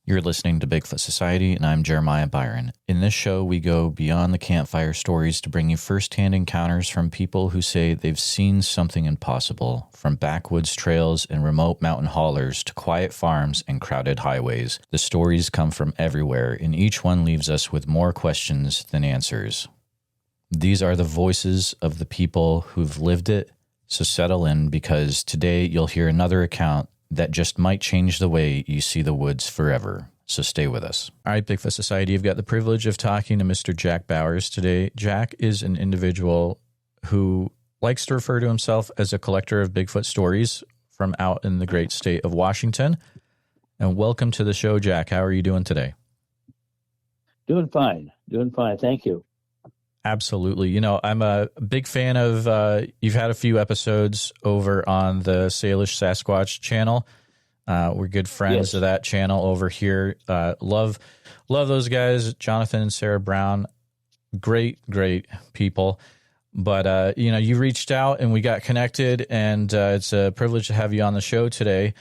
You're listening to Bigfoot Society, and I'm Jeremiah Byron. In this show, we go beyond the campfire stories to bring you firsthand encounters from people who say they've seen something impossible, from backwoods trails and remote mountain haulers to quiet farms and crowded highways. The stories come from everywhere, and each one leaves us with more questions than answers. These are the voices of the people who've lived it, so settle in, because today you'll hear another account that just might change the way you see the woods forever. So stay with us. All right, Bigfoot Society, you've got the privilege of talking to Mr. Jack Bowers today. Jack is an individual who likes to refer to himself as a collector of Bigfoot stories from out in the great state of Washington. And welcome to the show, Jack. How are you doing today? Doing fine. Thank you. Absolutely. You know, I'm a big fan of, you've had a few episodes over on the Salish Sasquatch channel. We're good friends of that channel over here. Love those guys, Jonathan and Sarah Brown. Great people. But, you reached out and we got connected, and it's a privilege to have you on the show today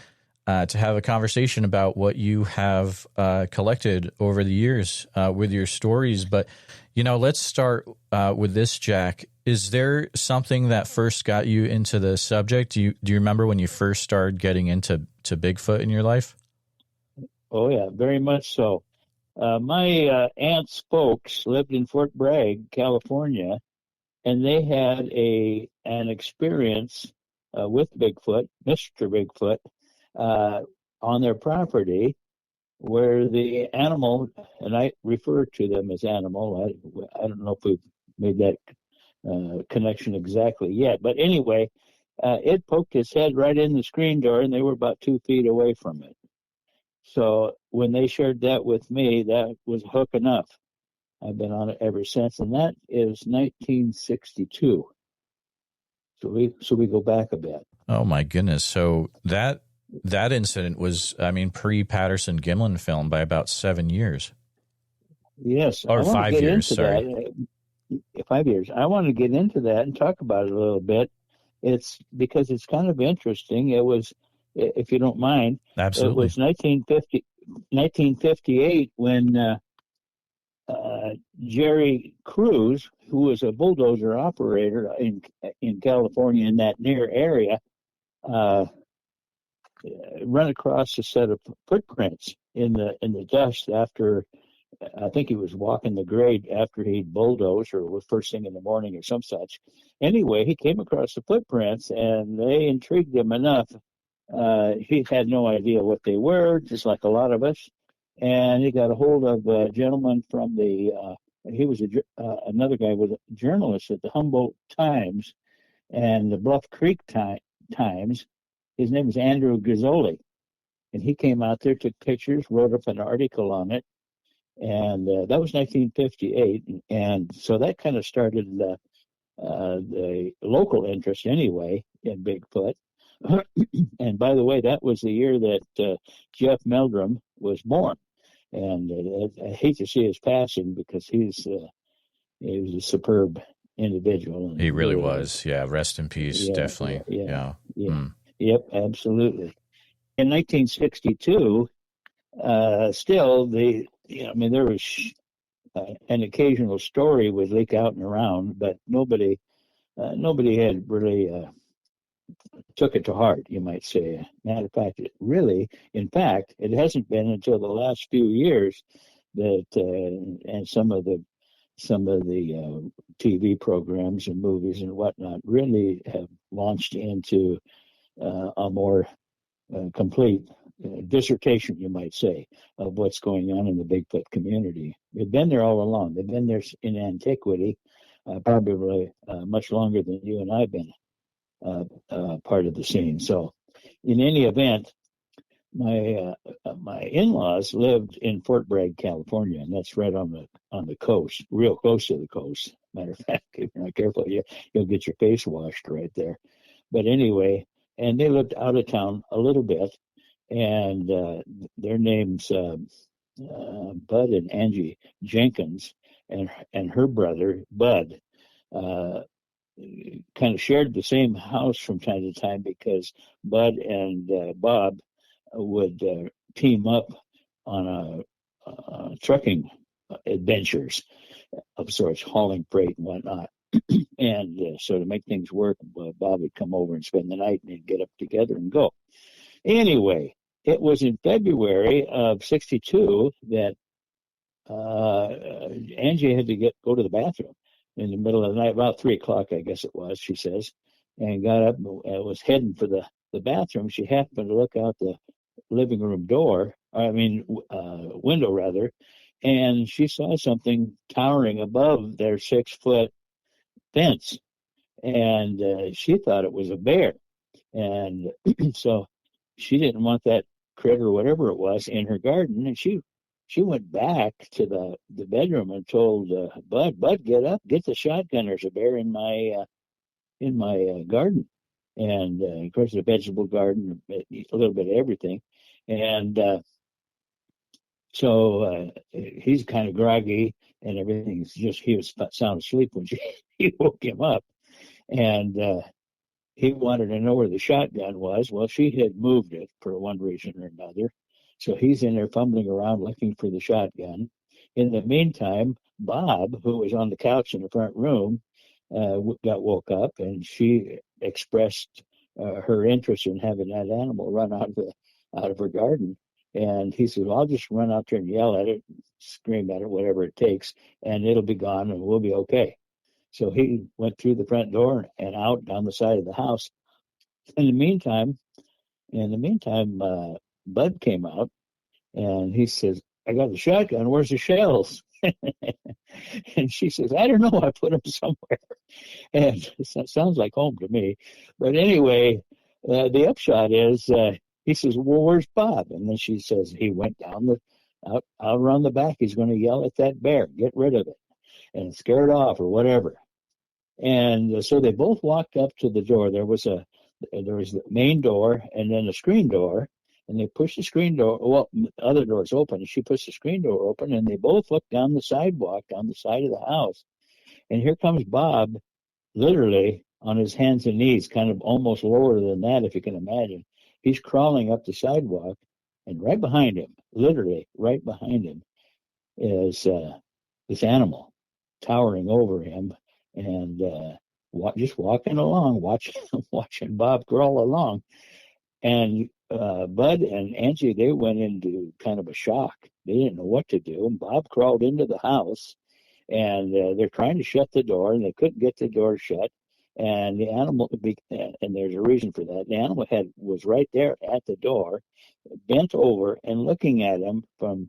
to have a conversation about what you have collected over the years with your stories. But let's start with this, Jack. Is there something that first got you into the subject? Do you remember when you first started getting into Bigfoot in your life? Oh, yeah, very much so. My aunt's folks lived in Fort Bragg, California, and they had an experience with Bigfoot, Mr. Bigfoot, on their property, where the animal, and I refer to them as animal. I don't know if we've made that connection exactly yet, but anyway, it poked its head right in the screen door, and they were about 2 feet away from it. So when they shared that with me, that was hook enough. I've been on it ever since, and that is 1962. So we go back a bit. Oh my goodness! So that incident was, pre-Patterson Gimlin film by about 7 years. Yes. Or 5 years, sorry. 5 years. I want to get into that and talk about it a little bit. It's because it's kind of interesting. It was, if you don't mind, Absolutely. It was 1958 when Jerry Cruz, who was a bulldozer operator in California in that near area, run across a set of footprints in the dust after, I think he was walking the grade after he'd bulldozed, or was first thing in the morning or some such. Anyway, he came across the footprints and they intrigued him enough. He had no idea what they were, just like a lot of us. And he got a hold of a gentleman from he was another guy was a journalist at the Humboldt Times and the Bluff Creek Times. His name is Andrew Gazzoli, and he came out there, took pictures, wrote up an article on it, and that was 1958, and so that kind of started the local interest anyway in Bigfoot. And by the way, that was the year that Jeff Meldrum was born, and I hate to see his passing because he was a superb individual. He really was. Yeah, rest in peace. Definitely. Yeah. Yep, absolutely. In 1962, still there was an occasional story would leak out and around, but nobody had really took it to heart, you might say. Matter of fact, it hasn't been until the last few years that and some of the TV programs and movies and whatnot really have launched into a more complete dissertation, you might say, of what's going on in the Bigfoot community. They've been there all along. They've been there in antiquity, probably much longer than you and I've been part of the scene. So, in any event, my in-laws lived in Fort Bragg, California, and that's right on the coast, real close to the coast. Matter of fact, if you're not careful, you'll get your face washed right there. But anyway, and they lived out of town a little bit, and their names Bud and Angie Jenkins, and her brother Bud kind of shared the same house from time to time because Bud and Bob would team up trucking adventures of sorts, hauling freight and whatnot. And so to make things work, Bob would come over and spend the night and they'd get up together and go. Anyway, it was in February of '62 that Angie had to go to the bathroom in the middle of the night, about 3 o'clock, I guess it was, she says, and got up and was heading for the bathroom. She happened to look out the living room window rather, and she saw something towering above their 6-foot fence, and she thought it was a bear. And so she didn't want that critter, whatever it was, in her garden, and she went back to the bedroom and told Bud, get up, get the shotgun. There's a bear in my garden. And of course, a vegetable garden, a little bit of everything. And so he's kind of groggy and everything. He was sound asleep when he woke him up. And he wanted to know where the shotgun was. Well, she had moved it for one reason or another. So he's in there fumbling around looking for the shotgun. In the meantime, Bob, who was on the couch in the front room, got woke up, and she expressed her interest in having that animal run out of her garden. And he said, well, I'll just run out there and yell at it, scream at it, whatever it takes, and it'll be gone and we'll be okay. So he went through the front door and out down the side of the house. In the meantime, Bud came out and he says, I got the shotgun. Where's the shells? And she says, I don't know. I put them somewhere. And it sounds like home to me. But anyway, the upshot is he says, well, where's Bob? And then she says, he went down out around the back. He's going to yell at that bear. Get rid of it and scare it off or whatever. And so they both walked up to the door. There was the main door and then the screen door, and they pushed the screen door. Well, the other door's open, and she pushed the screen door open, and they both looked down the sidewalk, down the side of the house. And here comes Bob, literally on his hands and knees, kind of almost lower than that, if you can imagine. He's crawling up the sidewalk, and right behind him, literally right behind him, is this animal towering over him. And just walking along, watching Bob crawl along. And Bud and Angie, they went into kind of a shock. They didn't know what to do. And Bob crawled into the house, and they're trying to shut the door, and they couldn't get the door shut. And the animal, and there's a reason for that. The animal was right there at the door, bent over and looking at him from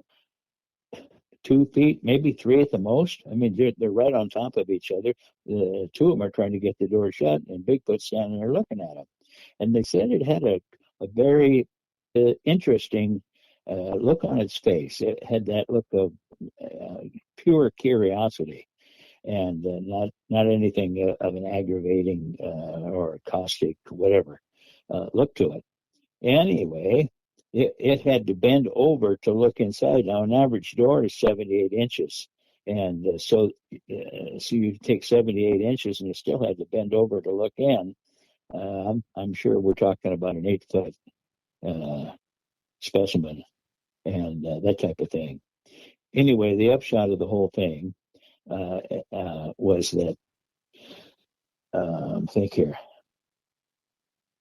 2 feet, maybe 3 at the most. I mean, they're right on top of each other. The two of them are trying to get the door shut, and Bigfoot's standing there looking at them. And they said it had a very interesting look on its face. It had that look of pure curiosity, and not anything of an aggravating or caustic, whatever, look to it. Anyway, it had to bend over to look inside. Now, an average door is 78 inches. And so you take 78 inches and you still had to bend over to look in. I'm sure we're talking about an 8-foot specimen and that type of thing. Anyway, the upshot of the whole thing was that, think here,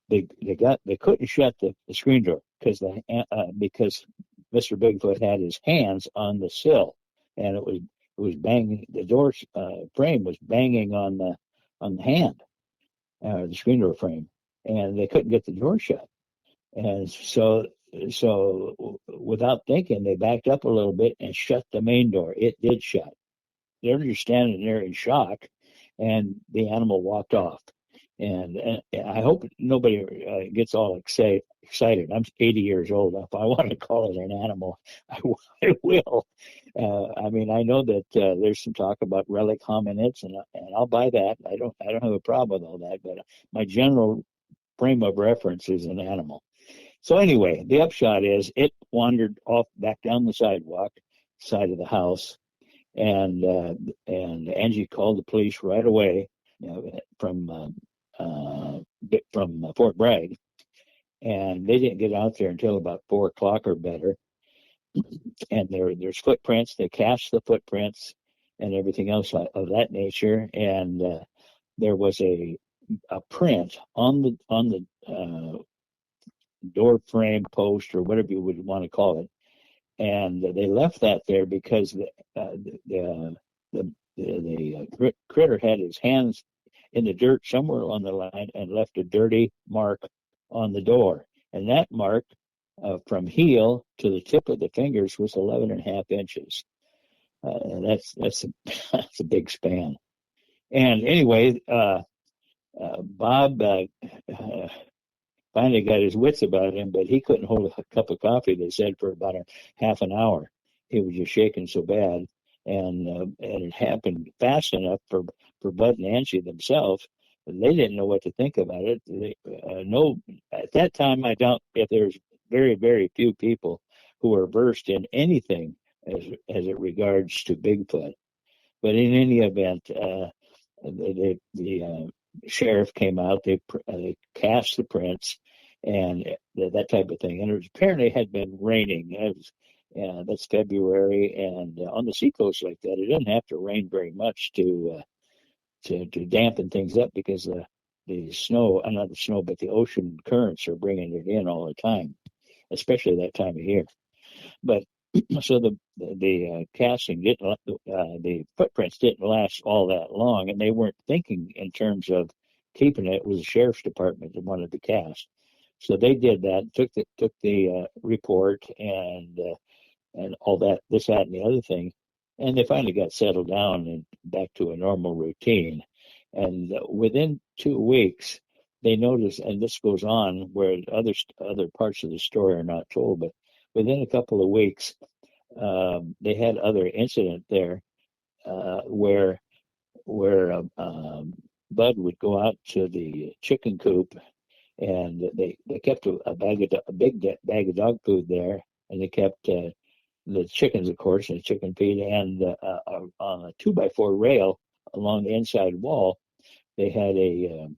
they couldn't shut the screen door because Mr. Bigfoot had his hands on the sill, and it was banging. The door frame was banging on the hand, the screen door frame, and they couldn't get the door shut. And so without thinking, they backed up a little bit and shut the main door. It did shut. They're just standing there in shock, and the animal walked off. And I hope nobody gets all excited. I'm 80 years old. If I want to call it an animal, I will. I mean, I know that there's some talk about relic hominids, and I'll buy that. I don't have a problem with all that. But my general frame of reference is an animal. So anyway, the upshot is it wandered off back down the sidewalk, side of the house, and Angie called the police right away from Fort Bragg, and they didn't get out there until about 4 o'clock or better. and there's footprints. They cast the footprints and everything else of that nature. And there was a print on the door frame post or whatever you would want to call it, and they left that there because the critter had his hands in the dirt somewhere along the line and left a dirty mark on the door, and that mark from heel to the tip of the fingers was 11.5 inches. That's that's a big span. And anyway, Bob finally got his wits about him, but he couldn't hold a cup of coffee, they said, for about a half an hour. He was just shaking so bad. And it happened fast enough for Bud and Angie themselves. They didn't know what to think about it. At that time, I doubt if there's very, very few people who are versed in anything as it regards to Bigfoot. But in any event, the sheriff came out. They cast the prints and that type of thing. And it apparently had been raining. That's February, and on the seacoast like that, it doesn't have to rain very much to dampen things up because the snow, not the snow, but the ocean currents are bringing it in all the time, especially that time of year. But so the casting didn't, the footprints didn't last all that long, and they weren't thinking in terms of keeping it. It was the sheriff's department that wanted to cast, so they did that. Took the report and all that, this, that, and the other thing, and they finally got settled down and back to a normal routine. And within 2 weeks, they noticed, and this goes on where other parts of the story are not told, but within a couple of weeks, they had other incident there where Bud would go out to the chicken coop, and they kept a big bag of dog food there, and they kept the chickens, of course, and chicken feed, and on a 2x4 rail along the inside wall, they had a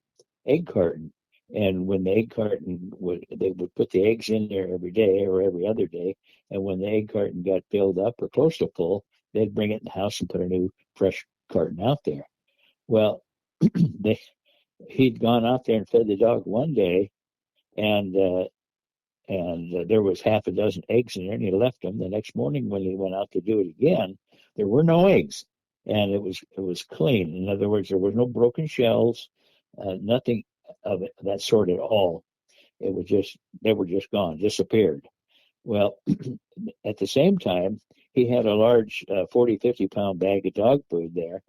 egg carton. And when the egg carton they would put the eggs in there every day or every other day. And when the egg carton got filled up or close to full, they'd bring it in the house and put a new fresh carton out there. Well, he'd gone out there and fed the dog one day, and there was half a dozen eggs in there, and he left them. The next morning when he went out to do it again, there were no eggs, and it was clean. In other words, there was no broken shells, nothing of that sort at all. It was just, they were just gone, disappeared. Well, at the same time, he had a large 40, 50-pound bag of dog food there,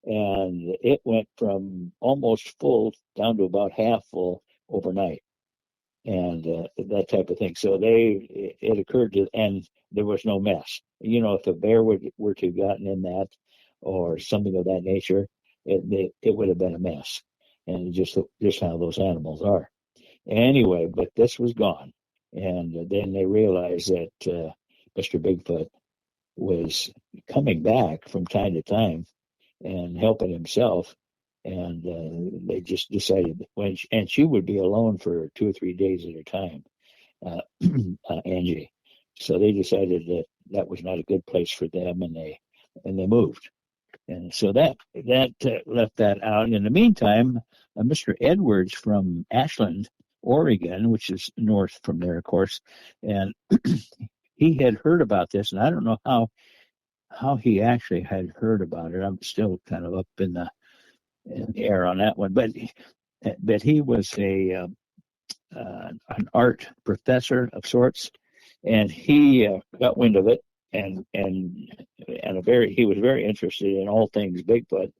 and it went from almost full down to about half full overnight, and that type of thing. So it occurred to, and there was no mess. You know, if a bear were to have gotten in that or something of that nature, it would have been a mess. And just how those animals are. Anyway, but this was gone. And then they realized that Mr. Bigfoot was coming back from time to time and helping himself. And they just decided, and she would be alone for 2 or 3 days at a time, Angie. So they decided that was not a good place for them, and they moved. And so that left that out. In the meantime, Mr. Edwards from Ashland, Oregon, which is north from there, of course, and he had heard about this, and I don't know how he actually had heard about it. I'm still kind of up in the air on that one, but he was an art professor of sorts, and he got wind of it. And he was very interested in all things Bigfoot,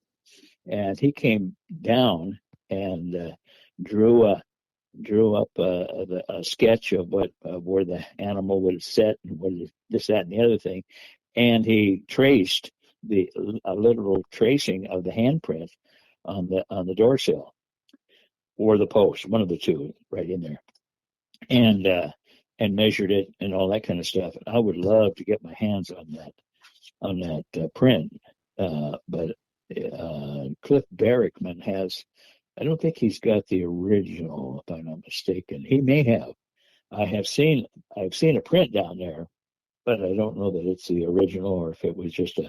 and he came down and drew up a sketch of where the animal would sit and what this, that, and the other thing, and he traced a literal tracing of the handprint on the door sill or the post, one of the two, right in there, and measured it and all that kind of stuff. I would love to get my hands on that print, but Cliff Barrickman has. I don't think he's got the original, if I'm not mistaken. He may have. I've seen a print down there, but I don't know that it's the original or if it was just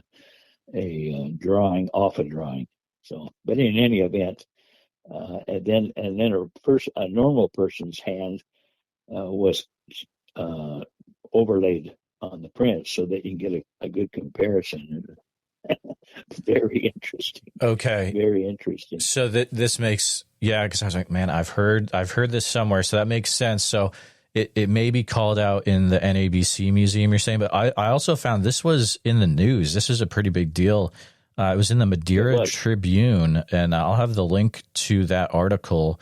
a drawing off a drawing. So, but in any event, and then a normal person's hand was overlaid on the print so that you can get a good comparison. Very interesting. Okay. Very interesting. So this makes, because I was like, man, I've heard this somewhere, so that makes sense. So it may be called out in the NABC museum, you're saying, but I also found this was in the news. This is a pretty big deal. It was in the Madeira Tribune, and I'll have the link to that article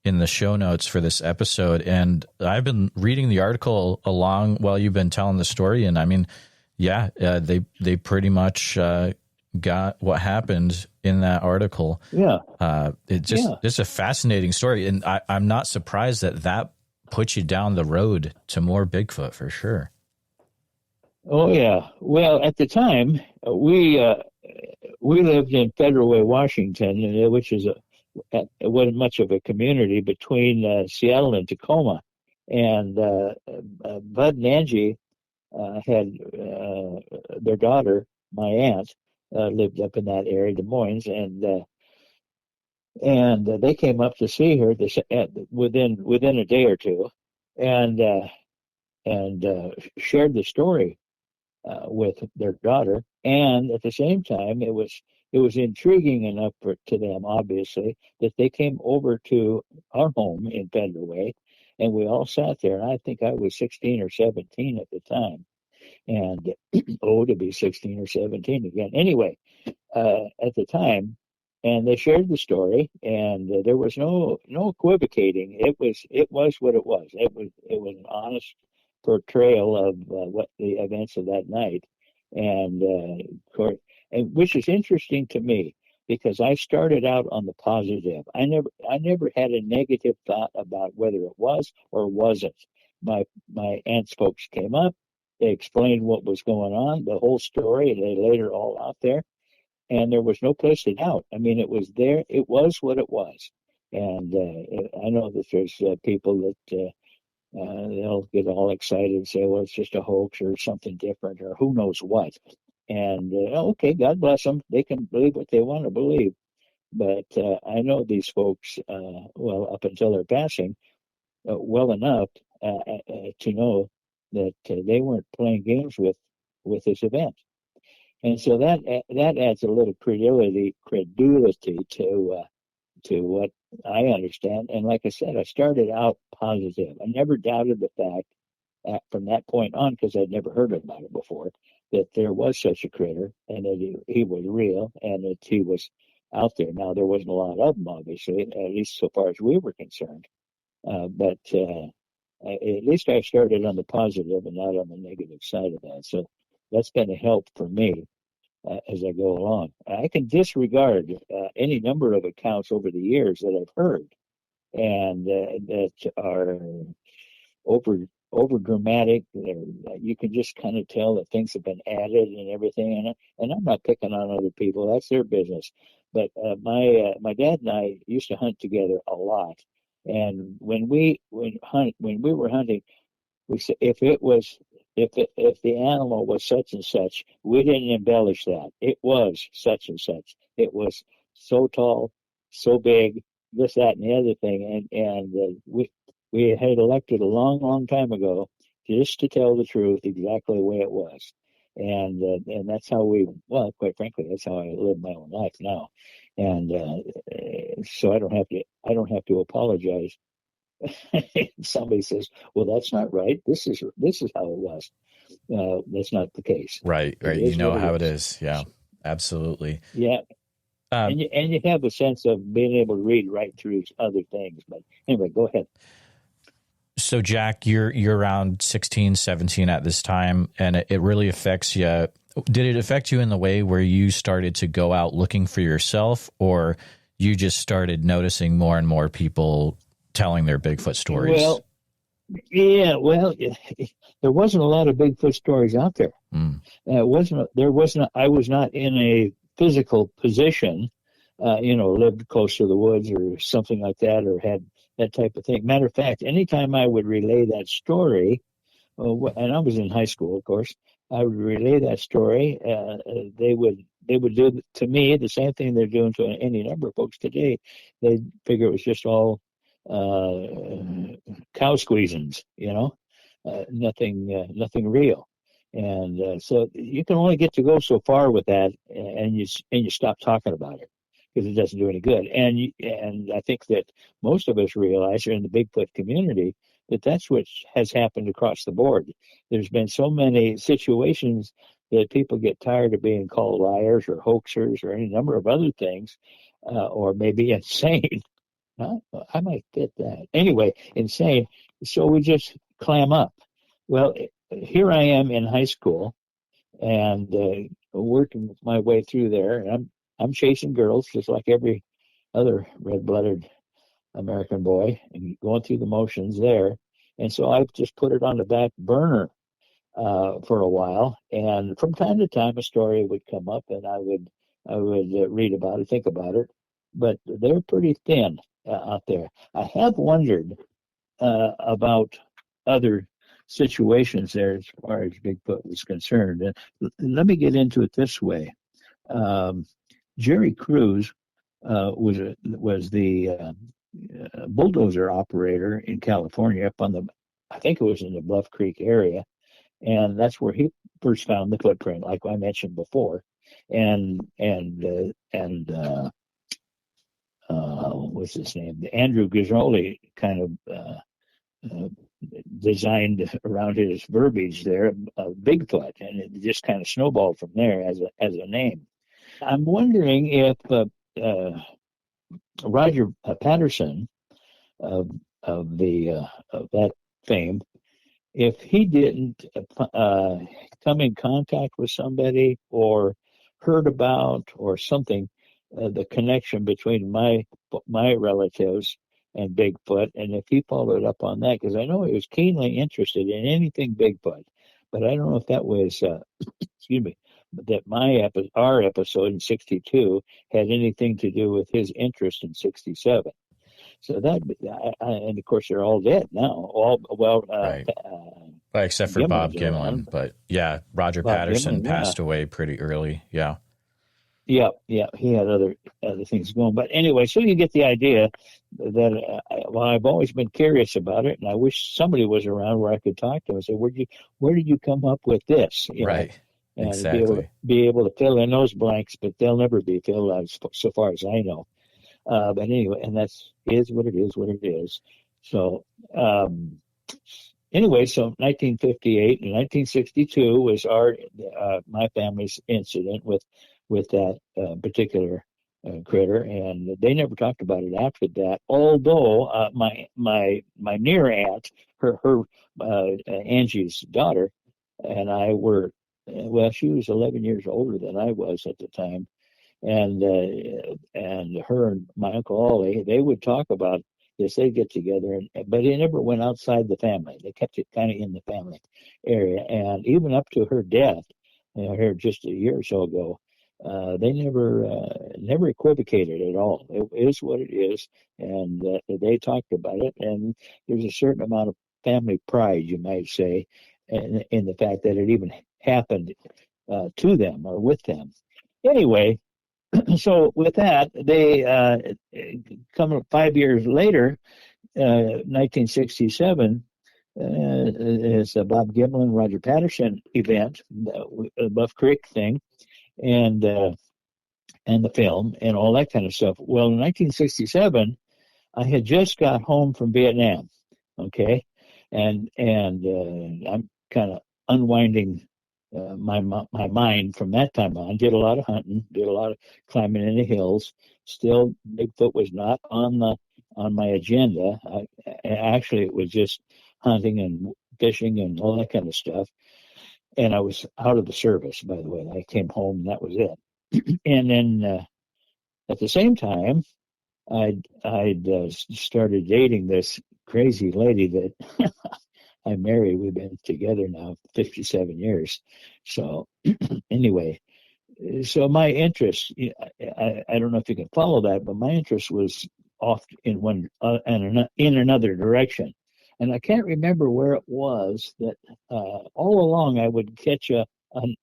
in the show notes for this episode. And I've been reading the article along while you've been telling the story, and I mean, they pretty much got what happened in that article. It's a fascinating story, and I'm not surprised that puts you down the road to more Bigfoot for sure. Oh yeah. Well, at the time we lived in Federal Way, Washington, which is it wasn't much of a community between Seattle and Tacoma, and Bud and Angie had their daughter, my aunt, lived up in that area, Des Moines, and they came up to see her within a day or two, and shared the story with their daughter. And at the same time, it was intriguing enough to them, obviously, that they came over to our home in Federal Way, and we all sat there. And I think I was 16 or 17 at the time, and to be 16 or 17 again. Anyway, at the time, and they shared the story, and there was no equivocating. It was what it was. It was an honest portrayal of what the events of that night, and which is interesting to me because I started out on the positive. I never had a negative thought about whether it was or wasn't. My aunt's folks came up. They explained what was going on, the whole story. They laid it all out there, and there was no place to doubt. I mean, it was there. It was what it was. And I know that there's people that they'll get all excited and say, well, it's just a hoax or something different or who knows what. And okay, God bless them. They can believe what they want to believe. But I know these folks, up until their passing, well enough to know that they weren't playing games with this event. And so that adds a little credulity to what I understand. And like I said, I started out positive. I never doubted the fact from that point on, because I'd never heard about it before, that there was such a critter and that he was real and that he was out there. Now, there wasn't a lot of them, obviously, at least so far as we were concerned. But at least I started on the positive and not on the negative side of that. So that's been a help for me as I go along. I can disregard any number of accounts over the years that I've heard and that are over dramatic. You can just kind of tell that things have been added and everything. And I'm not picking on other people; that's their business. But my dad and I used to hunt together a lot. And when we were hunting, we said if the animal was such and such, we didn't embellish that. It was such and such. It was so tall, so big, this, that, and the other thing. And we had elected a long, long time ago just to tell the truth exactly the way it was. And that's how quite frankly, that's how I live my own life now. And so I don't have to apologize. Somebody says, well, that's not right. This is how it was. That's not the case. Right. You know how it is. Yeah, absolutely. Yeah. And you have a sense of being able to read right through other things. But anyway, go ahead. So, Jack, you're around 16, 17 at this time, and it really affects you. Did it affect you in the way where you started to go out looking for yourself, or you just started noticing more and more people telling their Bigfoot stories? There wasn't a lot of Bigfoot stories out there. I was not in a physical position, lived close to the woods or something like that, or had that type of thing. Matter of fact, anytime I would relay that story, and I was in high school, of course. I would relay that story. They would do to me the same thing they're doing to any number of folks today. They figure it was just all cow squeezings, nothing real. And so you can only get to go so far with that, and you stop talking about it because it doesn't do any good. And I think that most of us realize here in the Bigfoot community that that's what has happened across the board. There's been so many situations that people get tired of being called liars or hoaxers or any number of other things, or maybe insane. Huh? I might fit that. Anyway, insane. So we just clam up. Well, here I am in high school and working my way through there. And I'm chasing girls just like every other red-blooded American boy and going through the motions there. And so I just put it on the back burner for a while. And from time to time, a story would come up, and I would read about it, think about it. But they're pretty thin out there. I have wondered about other situations there as far as Bigfoot was concerned. And let me get into it this way. Jerry Cruz was the bulldozer operator in California up on I think it was in the Bluff Creek area, and that's where he first found the footprint, like I mentioned before, and what's his name? Andrew Ghizzoli kind of designed around his verbiage there Bigfoot, and it just kind of snowballed from there as a name. I'm wondering if Roger Patterson of that fame, if he didn't come in contact with somebody or heard about or something, the connection between my relatives and Bigfoot, and if he followed up on that, because I know he was keenly interested in anything Bigfoot, but I don't know if that was, excuse me, that our episode in '62 had anything to do with his interest in '67. So that, and of course, they're all dead now. Right. Well, except for Bob Gimlin, but yeah, Roger Patterson passed away pretty early. Yeah. Yeah, he had other things going, but anyway, so you get the idea that I've always been curious about it, and I wish somebody was around where I could talk to him and say, where did you come up with this? Right, and exactly. be able to fill in those blanks, but they'll never be filled out so far as I know. But anyway, and that's what it is. So anyway, so 1958 and 1962 was my family's incident with that particular critter, and they never talked about it after that. Although my near aunt, her Angie's daughter, and I were, well, she was 11 years older than I was at the time, and her and my Uncle Ollie, they would talk about this. They'd get together, but it never went outside the family. They kept it kind of in the family area, and even up to her death, here just a year or so ago. They never equivocated at all. It is what it is, and they talked about it. And there's a certain amount of family pride, you might say, in the fact that it even happened to them or with them. Anyway, so with that, they come up 5 years later, 1967. It's a Bob Gimlin, Roger Patterson event, the Buff Creek thing, and the film and all that kind of stuff. Well, in 1967, I had just got home from Vietnam, okay, and I'm kind of unwinding my mind from that time on. Did a lot of hunting, did a lot of climbing in the hills. Still, Bigfoot was not on my agenda. Actually, it was just hunting and fishing and all that kind of stuff. And I was out of the service, by the way. I came home, and that was it. And then at the same time, I'd started dating this crazy lady that I married. We've been together now 57 years. So anyway, so my interest, I don't know if you can follow that, but my interest was off in another direction. And I can't remember where it was that all along I would catch a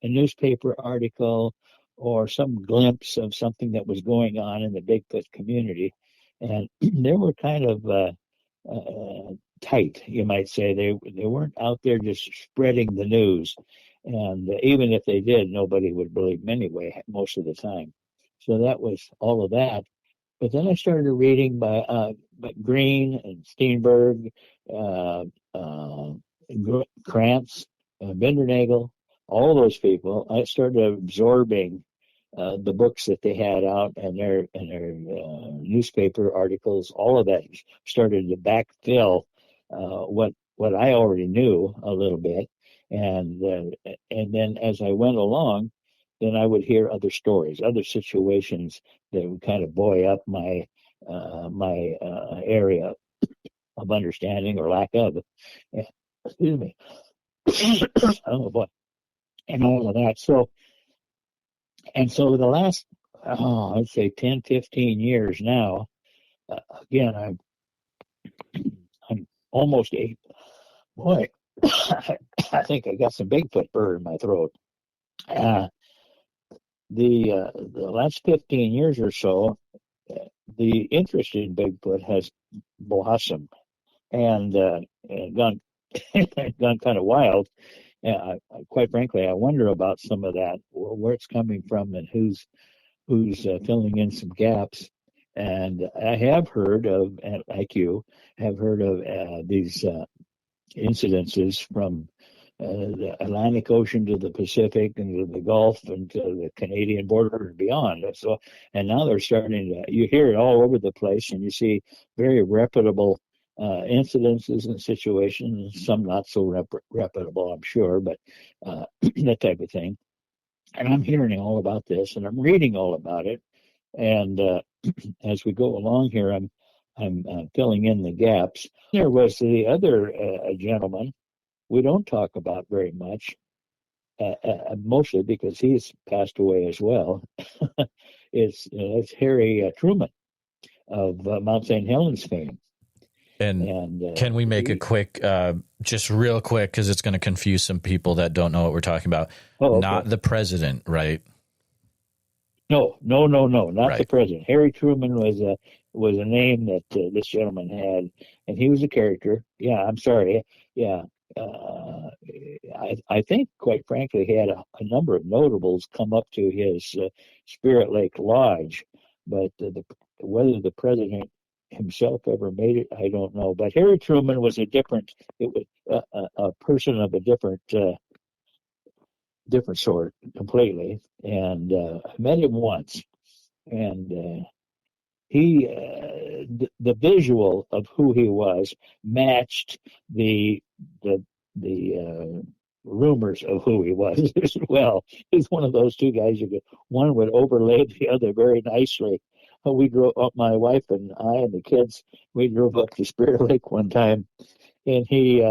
newspaper article or some glimpse of something that was going on in the Bigfoot community. And they were kind of tight, you might say. They weren't out there just spreading the news. And even if they did, nobody would believe them anyway, most of the time. So that was all of that. But then I started reading by Green and Steenberg, uh, uh, Krantz, Bindernagel, all those people. I started absorbing the books that they had out and their newspaper articles. All of that started to backfill what I already knew a little bit, and then as I went along, then I would hear other stories, other situations that would kind of buoy up my area of understanding or lack of. Excuse me. Oh boy, and all of that. So the last, I'd say 10, 15 years now. Again, I'm almost eight. Boy, I think I got some Bigfoot burr in my throat. Uh, the last 15 years or so, the interest in Bigfoot has blossomed and gone gone kind of wild. Quite frankly, I wonder about some of that, where it's coming from, and who's filling in some gaps. And I have heard of, like you, have heard of these incidences from the Atlantic Ocean to the Pacific and to the Gulf and to the Canadian border and beyond. So, and now they're starting to, you hear it all over the place, and you see very reputable incidences and situations, some not so reputable, I'm sure, but that type of thing. And I'm hearing all about this, and I'm reading all about it. And as we go along here, I'm filling in the gaps. There was the other gentleman we don't talk about very much, mostly because he's passed away as well. It's Harry Truman of Mount St. Helens fame. And can we make a quick, just real quick, because it's going to confuse some people that don't know what we're talking about. Oh, okay. Not the president, right? No, not right. The president. Harry Truman was a name that this gentleman had, and he was a character. Yeah, I'm sorry. Yeah, I think, quite frankly, he had a number of notables come up to his Spirit Lake Lodge, but whether the president himself ever made it, I don't know. But Harry Truman was a person of a different sort completely, and I met him once, and he the visual of who he was matched the rumors of who he was as well. He's one of those two guys one would overlay the other very nicely. We drove up, my wife and I and the kids, we drove up to Spirit Lake one time, and he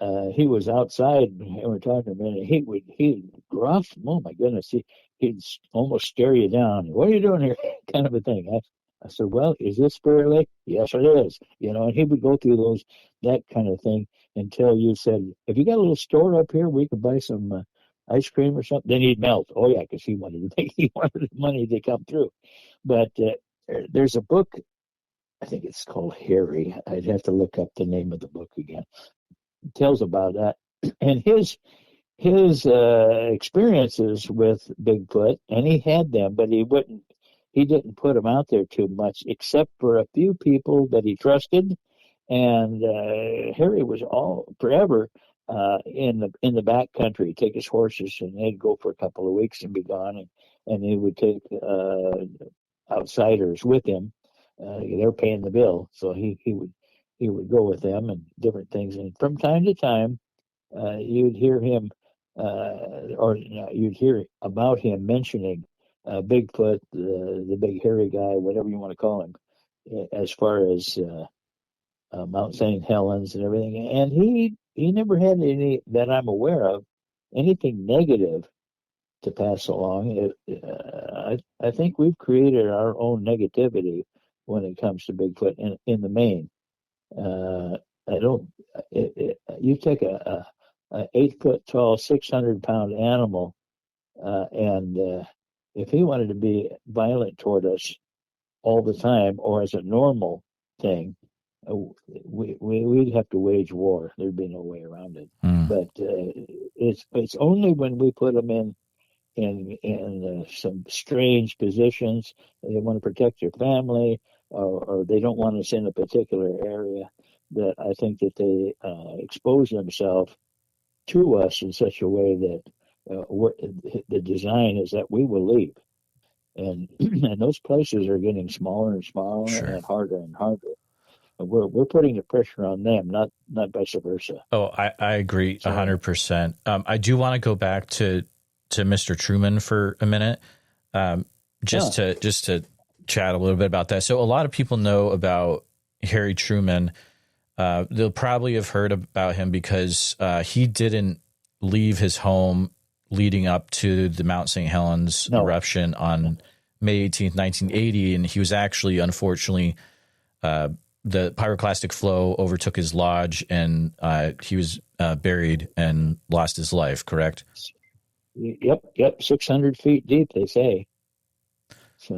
was outside and we were talking about it. He'd gruff. Oh my goodness, he'd almost stare you down. What are you doing here? Kind of a thing. I said, well, is this Spirit Lake? Yes, it is. And he would go through that kind of thing until you said, have you got a little store up here where we could buy some ice cream or something? Then he'd melt. Oh yeah, because he wanted the money to come through. But there's a book, I think it's called Harry. I'd have to look up the name of the book again. It tells about that and his experiences with Bigfoot, and he had them, but he didn't put them out there too much, except for a few people that he trusted. And Harry was forever in the back country. He'd take his horses and they'd go for a couple of weeks and be gone, and he would take outsiders with him. They're paying the bill, so he would go with them and different things. And from time to time, you'd hear him, you'd hear about him mentioning Bigfoot, the big hairy guy, whatever you want to call him, as far as Mount St. Helens and everything. And he never had any, that I'm aware of, anything negative to pass along. I think we've created our own negativity when it comes to Bigfoot in the main. I don't. You take a 8 foot tall, 600 pound animal, and if he wanted to be violent toward us all the time, or as a normal thing, we'd have to wage war. There'd be no way around it. Mm, But it's only when we put them in some strange positions. They want to protect their family, or they don't want us in a particular area, that I think that they expose themselves to us in such a way that the design is that we will leave. And, and those places are getting smaller and smaller sure. and harder and harder. We're putting the pressure on them, not vice versa. Oh, I agree So 100%. I do want to go back to Mr. Truman for a minute, yeah, just to chat a little bit about that. So a lot of people know about Harry Truman. They'll probably have heard about him because he didn't leave his home leading up to the Mount St. Helens no, eruption on May 18th, 1980, and he was actually, unfortunately, the pyroclastic flow overtook his lodge, and he was buried and lost his life. Correct? yep, 600 feet deep, they say. So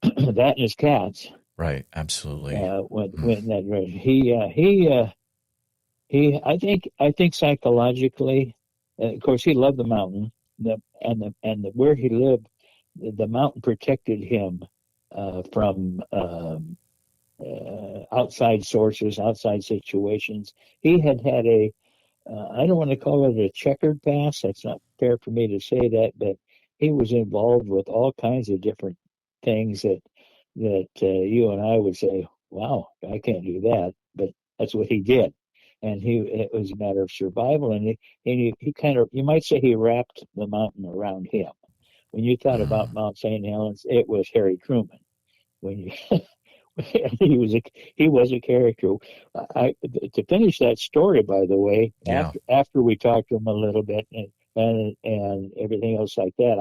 that and his cats. Right. Absolutely. Went in that direction. He. I think psychologically, of course, he loved the mountain. Where he lived, the mountain protected him from outside sources, outside situations. He had a I don't want to call it a checkered past. That's not fair for me to say that, but he was involved with all kinds of different things that you and I would say, "Wow, I can't do that," but that's what he did, and it was a matter of survival. And he kind of, you might say, he wrapped the mountain around him. When you thought about Mm, Mount St. Helens, it was Harry Truman. When you he was a character. To finish that story, by the way, yeah. after we talked to him a little bit and everything else like that,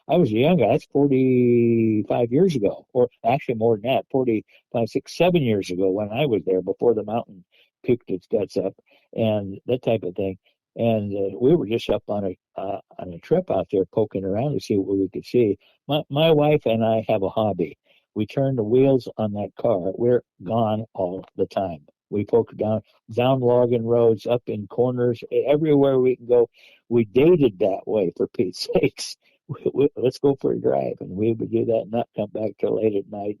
I was a young guy. That's 45 years ago, or actually more than that, 45, 6, 7 years ago when I was there before the mountain puked its guts up and that type of thing. And we were just up on a trip out there poking around to see what we could see. My wife and I have a hobby. We turn the wheels on that car. We're gone all the time. We poke down logging roads, up in corners, everywhere we can go. We dated that way, for Pete's sakes. Let's go for a drive, and we would do that and not come back till late at night,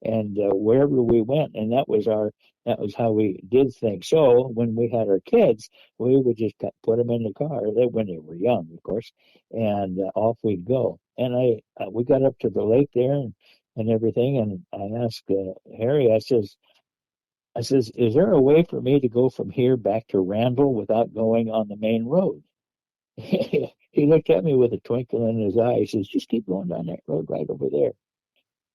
and wherever we went, and that was how we did things. So when we had our kids, we would just put them in the car. When they were young, of course, and off we'd go. And we got up to the lake there, and everything. And I asked Harry, I says, is there a way for me to go from here back to Randall without going on the main road? He looked at me with a twinkle in his eye. He says, just keep going down that road right over there.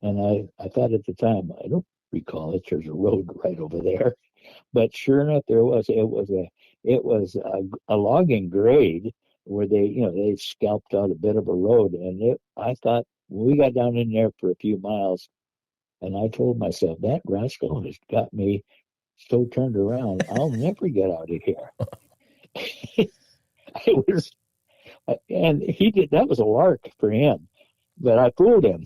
And I thought at the time, I don't recall that there's a road right over there. But sure enough, there was. It was a logging grade where they scalped out a bit of a road, and I thought we got down in there for a few miles. And I told myself, that rascal has got me so turned around, I'll never get out of here. It was, and he did. That was a lark for him, but I fooled him.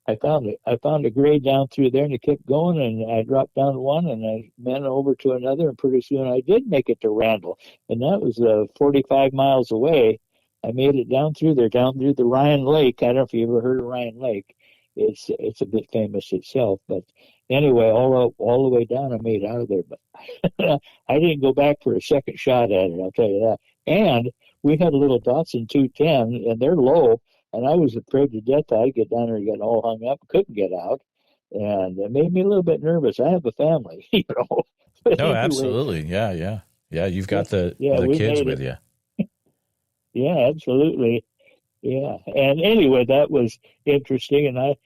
I found it. I found a grade down through there, and it kept going. And I dropped down one, and I went over to another, and pretty soon I did make it to Randall, and that was 45 miles away. I made it down through there, down through the Ryan Lake. I don't know if you ever heard of Ryan Lake. It's a bit famous itself, but anyway, all the way down, I made it out of there. But I didn't go back for a second shot at it. I'll tell you that. And we had a little Datsun 210, and they're low, and I was afraid to death I'd get down there and get all hung up, couldn't get out, and it made me a little bit nervous. I have a family, you know. But No, anyway, absolutely. Yeah, yeah, yeah. You've yeah, got the yeah, we kids made with it. you. Yeah, absolutely. Yeah, and anyway, that was interesting. And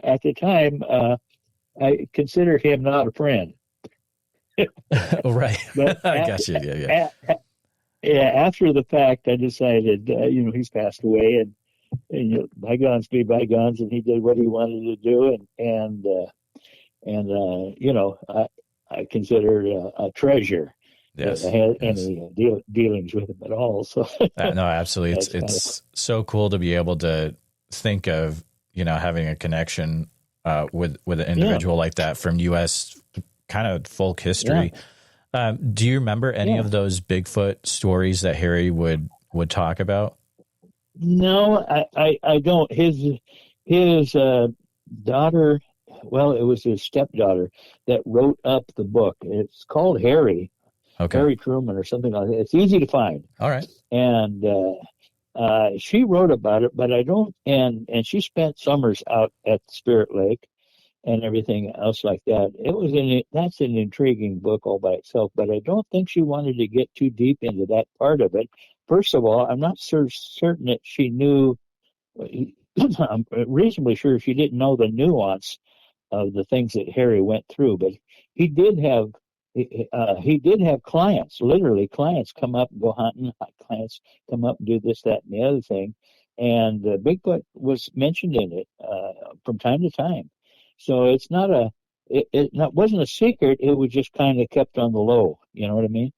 at the time, I considered him not a friend. Oh, right. But I got you. Yeah, yeah. yeah, after the fact, I decided, he's passed away, and bygones be bygones, and he did what he wanted to do, and I consider a treasure. Yes. I had Yes. any dealings with him at all. So No, absolutely. that's kind of It's so cool to be able to think of, having a connection with an yeah, individual like that from U.S. kind of folk yeah, history. Do you remember any yeah. of those Bigfoot stories that Harry would talk about? No, I don't. His daughter, well, it was his stepdaughter that wrote up the book. It's called Okay. Harry Truman or something like that. It's easy to find, All right. and she wrote about it, but I don't. And she spent summers out at Spirit Lake and everything else like that. That's an intriguing book all by itself, but I don't think she wanted to get too deep into that part of it. First of all, I'm not certain that she knew. I'm reasonably sure she didn't know the nuance of the things that Harry went through, but he did have he did have clients, literally clients come up and go hunting, clients come up and do this, that, and the other thing, and Bigfoot was mentioned in it from time to time. So it's not wasn't a secret. It was just kind of kept on the low. You know what I mean?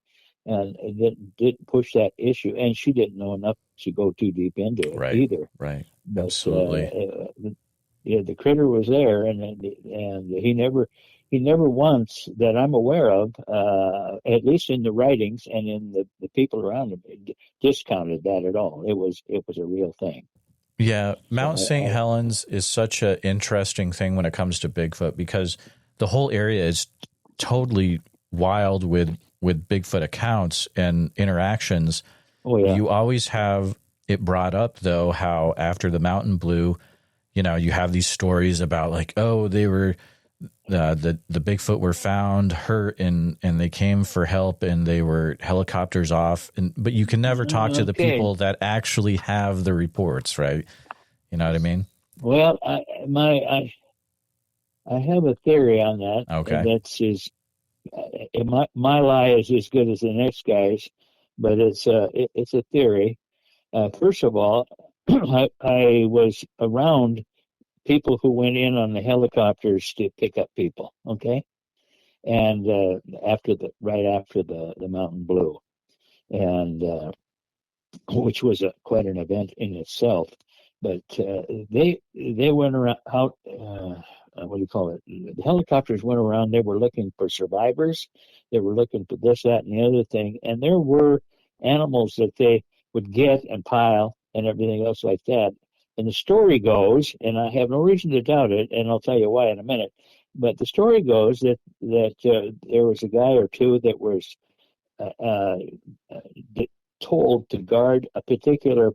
And it didn't push that issue. And she didn't know enough to go too deep into it Right. either. Right. But Absolutely. yeah, the critter was there, and he never once that I'm aware of, at least in the writings and in the people around him, discounted that at all. It was a real thing. Yeah, Mount So St. Helens is such an interesting thing when it comes to Bigfoot because the whole area is totally wild with Bigfoot accounts and interactions. oh yeah, You always have it brought up though how after the mountain blew, you have these stories about like, oh, they were the Bigfoot were found hurt and they came for help and they were helicopters off, but you can never talk to the okay. people that actually have the reports, right? You know what I mean? Well, I have a theory on that. Okay. My lie is as good as the next guy's, but it's a theory. First of all, I was around people who went in on the helicopters to pick up people. Okay, and right after the mountain blew, and which was quite an event in itself. But they went around out. What do you call it? The helicopters went around. They were looking for survivors. They were looking for this, that, and the other thing. And there were animals that they would get and pile and everything else like that. And the story goes, and I have no reason to doubt it, and I'll tell you why in a minute. But the story goes that there was a guy or two that was uh, uh, told to guard a particular,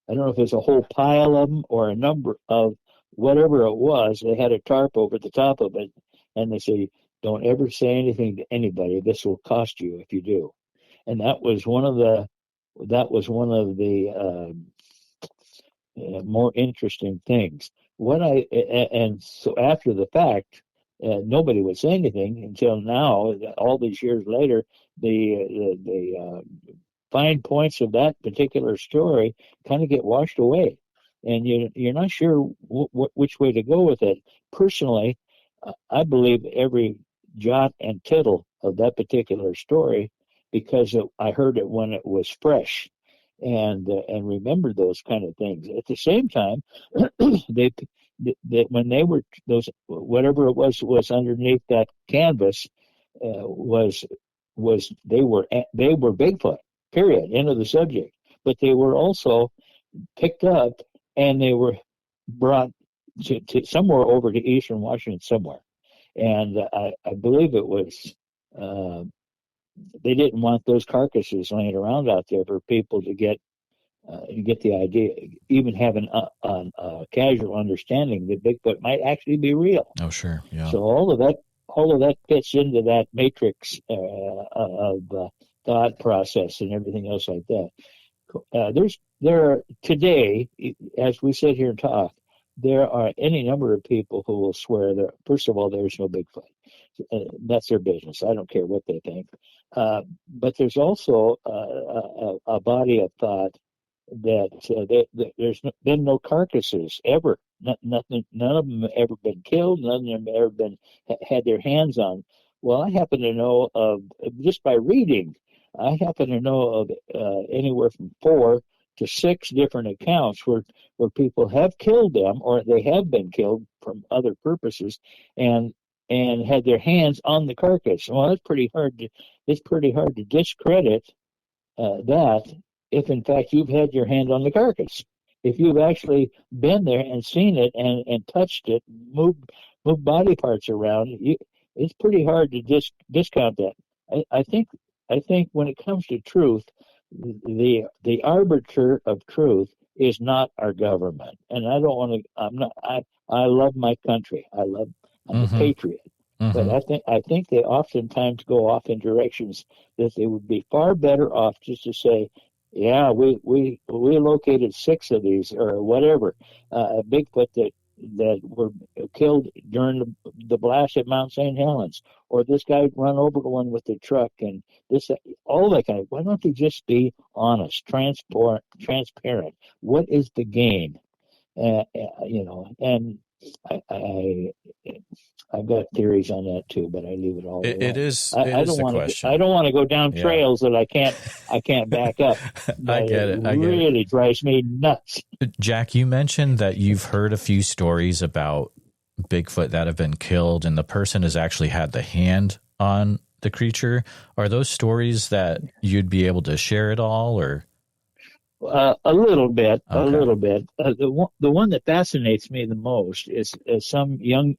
I don't know if it's a whole pile of them or a number of whatever it was. They had a tarp over the top of it, and they say, "Don't ever say anything to anybody. This will cost you if you do." And that was one of the more interesting things. And so after the fact, nobody would say anything until now. All these years later, the fine points of that particular story kind of get washed away, and you're not sure which way to go with it. Personally, I believe every jot and tittle of that particular story because I heard it when it was fresh, and remembered those kind of things. At the same time, they when they were those whatever it was underneath that canvas was they were Bigfoot. Period. End of the subject. But they were also picked up and they were brought to somewhere over to Eastern Washington somewhere, and I believe it was. They didn't want those carcasses laying around out there for people to get the idea, even have a casual understanding that Bigfoot might actually be real. Oh, sure. Yeah. So all of that fits into that matrix of thought process and everything else like that. There are today, as we sit here and talk, there are any number of people who will swear that first of all there's no Bigfoot. That's their business. I don't care what they think. But there's also a body of thought that there's been no carcasses ever. Nothing. None of them have ever been killed. None of them have ever been had their hands on. Well, I happen to know of, just by reading, I happen to know of anywhere from 4 to 6 different accounts where people have killed them or they have been killed from other purposes, and had their hands on the carcass. Well, it's pretty hard to discredit that if in fact you've had your hand on the carcass. If you've actually been there and seen it and touched it, moved body parts around, it's pretty hard to discount that. I think when it comes to truth, the arbiter of truth is not our government. And I don't want to. I'm not. I love my country. I'm a patriot. But I think they oftentimes go off in directions that they would be far better off just to say, yeah, we located 6 of these or whatever, Bigfoot that were killed during the blast at Mount St. Helens, or this guy run over one with the truck, and this all that kind of. Why don't they just be honest, transparent? What is the game? And I I've got theories on that too, but I leave it all alone. It is don't a want question. I don't want to go down trails that I can't back up. I get it. It really drives me nuts. Jack, you mentioned that you've heard a few stories about Bigfoot that have been killed, and the person has actually had the hand on the creature. Are those stories that you'd be able to share at all, or? A little bit, Okay. a little bit. The one that fascinates me the most is some young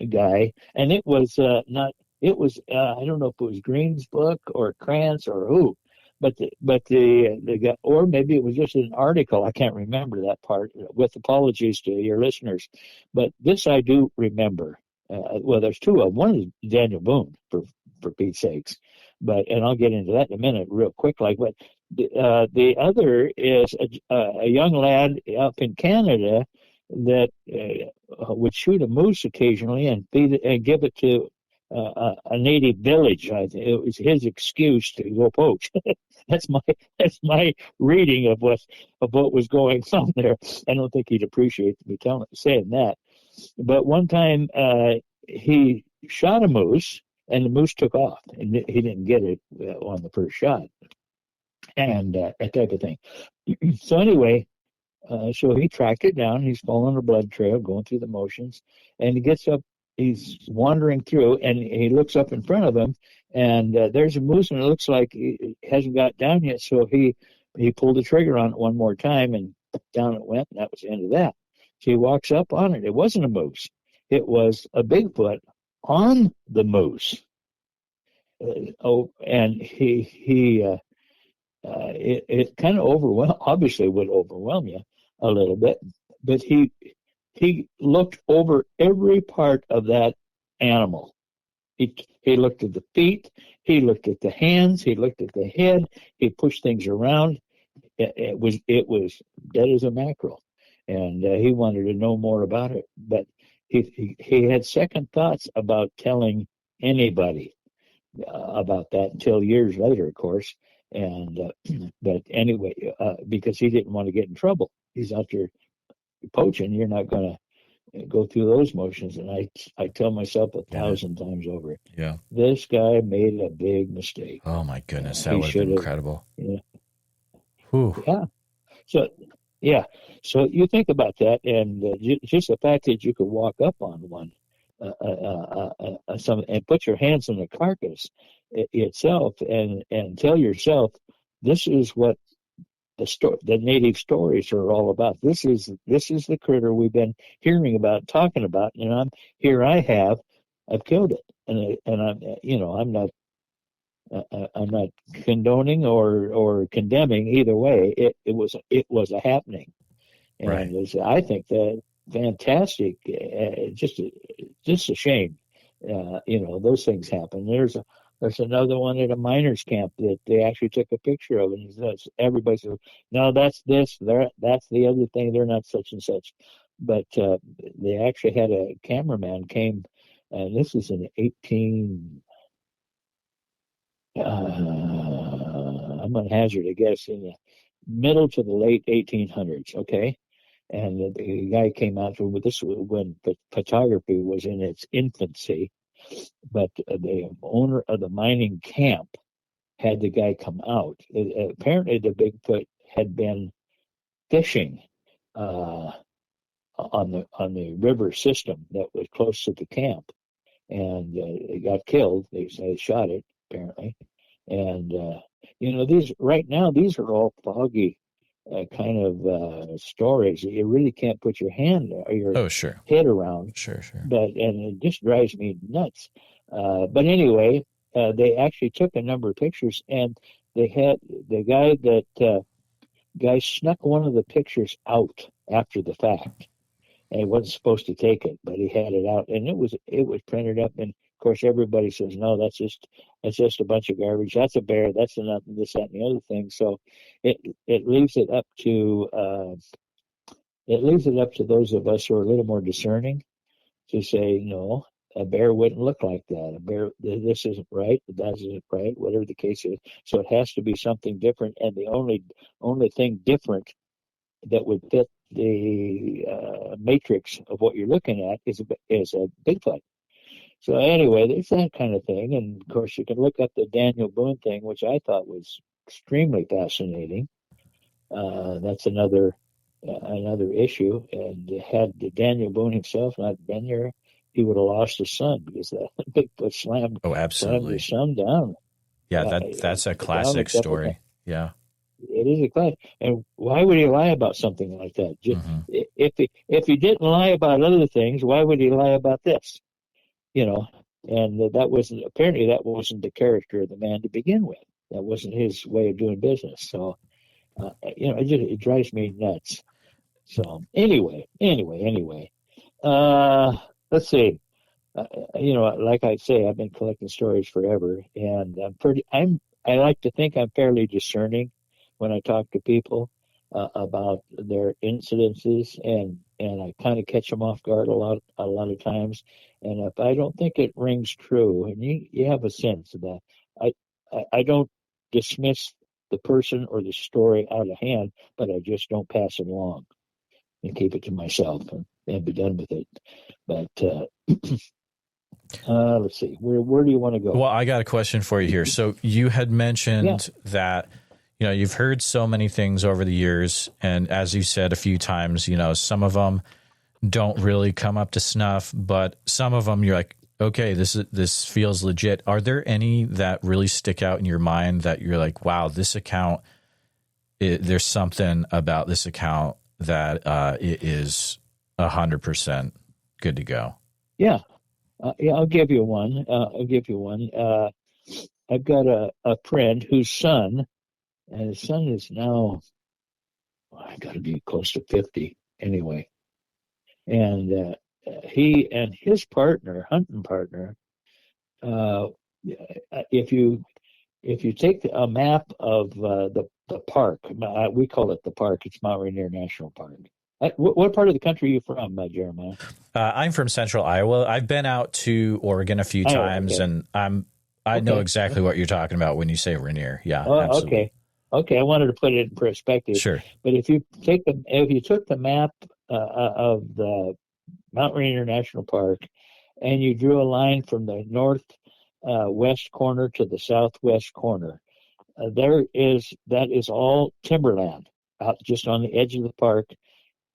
guy, and it was not. It was I don't know if it was Green's book or Krantz or who, but the guy, or maybe it was just an article. I can't remember that part. With apologies to your listeners, but this I do remember. Well, there's 2 of them. One is Daniel Boone, for Pete's sakes, and I'll get into that in a minute, real quick. But the other is a young lad up in Canada that would shoot a moose occasionally and feed it and give it to a native village. I think it was his excuse to go poach. that's my reading of what was going on there. I don't think he'd appreciate me saying that. But one time he shot a moose, and the moose took off, and he didn't get it on the first shot, and that type of thing. So anyway, so he tracked it down. He's following a blood trail, going through the motions, and he gets up. He's wandering through, and he looks up in front of him, and there's a moose, and it looks like he hasn't got down yet. So he pulled the trigger on it one more time, and down it went, and that was the end of that. So he walks up on it. It wasn't a moose. It was a Bigfoot on the moose. And it kind of obviously would overwhelm you a little bit, but he looked over every part of that animal. He looked at the feet, he looked at the hands, he looked at the head, he pushed things around. It was dead as a mackerel, and he wanted to know more about it, but he had second thoughts about telling anybody about that until years later, of course. And but anyway, because he didn't want to get in trouble. He's out there poaching. You're not going to go through those motions. And I tell myself 1,000 times over, yeah, this guy made a big mistake. Oh my goodness, that would have been incredible. Yeah. Whew. Yeah. So yeah. So you think about that, and just the fact that you could walk up on one, and put your hands on the carcass itself, and tell yourself, this is what the native stories are all about. This is the critter we've been hearing about, talking about, and I've killed it, and I'm not condoning or condemning either way. It was a happening, and right. It was, I think, that fantastic. Just a shame. Those things happen. There's another one at a miners' camp that they actually took a picture of, and everybody says, "No, that's this. That's the other thing. They're not such and such." But they actually had a cameraman came, and this was in 18. I'm going to hazard a guess in the middle to the late 1800s. Okay. And the guy came out with this when photography was in its infancy, But the owner of the mining camp had the guy come out. Apparently, the Bigfoot had been fishing on the river system that was close to the camp, and it got killed. They shot it apparently, and these right now these are all foggy kind of stories. You really can't put your hand or your head around. Sure. And it just drives me nuts. But anyway, they actually took a number of pictures, and they had the guy snuck one of the pictures out after the fact, and he wasn't supposed to take it, but he had it out, and it was printed up. And of course, everybody says, no, that's just a bunch of garbage. That's a bear. That's nothing. This, that, and the other thing. So it leaves it up to those of us who are a little more discerning to say, no, a bear wouldn't look like that. A bear, this isn't right. That isn't right. Whatever the case is. So it has to be something different. And the only thing different that would fit the matrix of what you're looking at is a Bigfoot. So anyway, there's that kind of thing. And of course, you can look up the Daniel Boone thing, which I thought was extremely fascinating. That's another issue. And had Daniel Boone himself not been there, he would have lost his son, because the Bigfoot slammed his son down. Yeah, that's a classic story. Yeah. It is a classic. And why would he lie about something like that? If he didn't lie about other things, why would he lie about this? And that wasn't the character of the man to begin with. That wasn't his way of doing business. So, it drives me nuts. So anyway, let's see. Like I say, I've been collecting stories forever, and I like to think I'm fairly discerning when I talk to people about their incidences, and I kind of catch them off guard a lot of times. And if I don't think it rings true, and you have a sense of that, I don't dismiss the person or the story out of hand, but I just don't pass it along and keep it to myself and be done with it. But let's see, where do you want to go? Well, I got a question for you here. So you had mentioned that you've heard so many things over the years, and as you said a few times, some of them don't really come up to snuff, but some of them you're like, okay, this feels legit. Are there any that really stick out in your mind that you're like, wow, this account, there's something about this account that it is 100% good to go? Yeah, I'll give you one. I've got a friend whose son, and his son is now, I got to be close to 50 anyway. And he and his hunting partner, if you take a map of the park, we call it the park. It's Mount Rainier National Park. What part of the country are you from, Jeremiah? I'm from Central Iowa. I've been out to Oregon a few times, and I know exactly what you're talking about when you say Rainier. Yeah, absolutely. Okay. I wanted to put it in perspective. Sure. But if you took the map of the Mount Rainier National Park, and you drew a line from the north west corner to the southwest corner, that is all timberland out just on the edge of the park.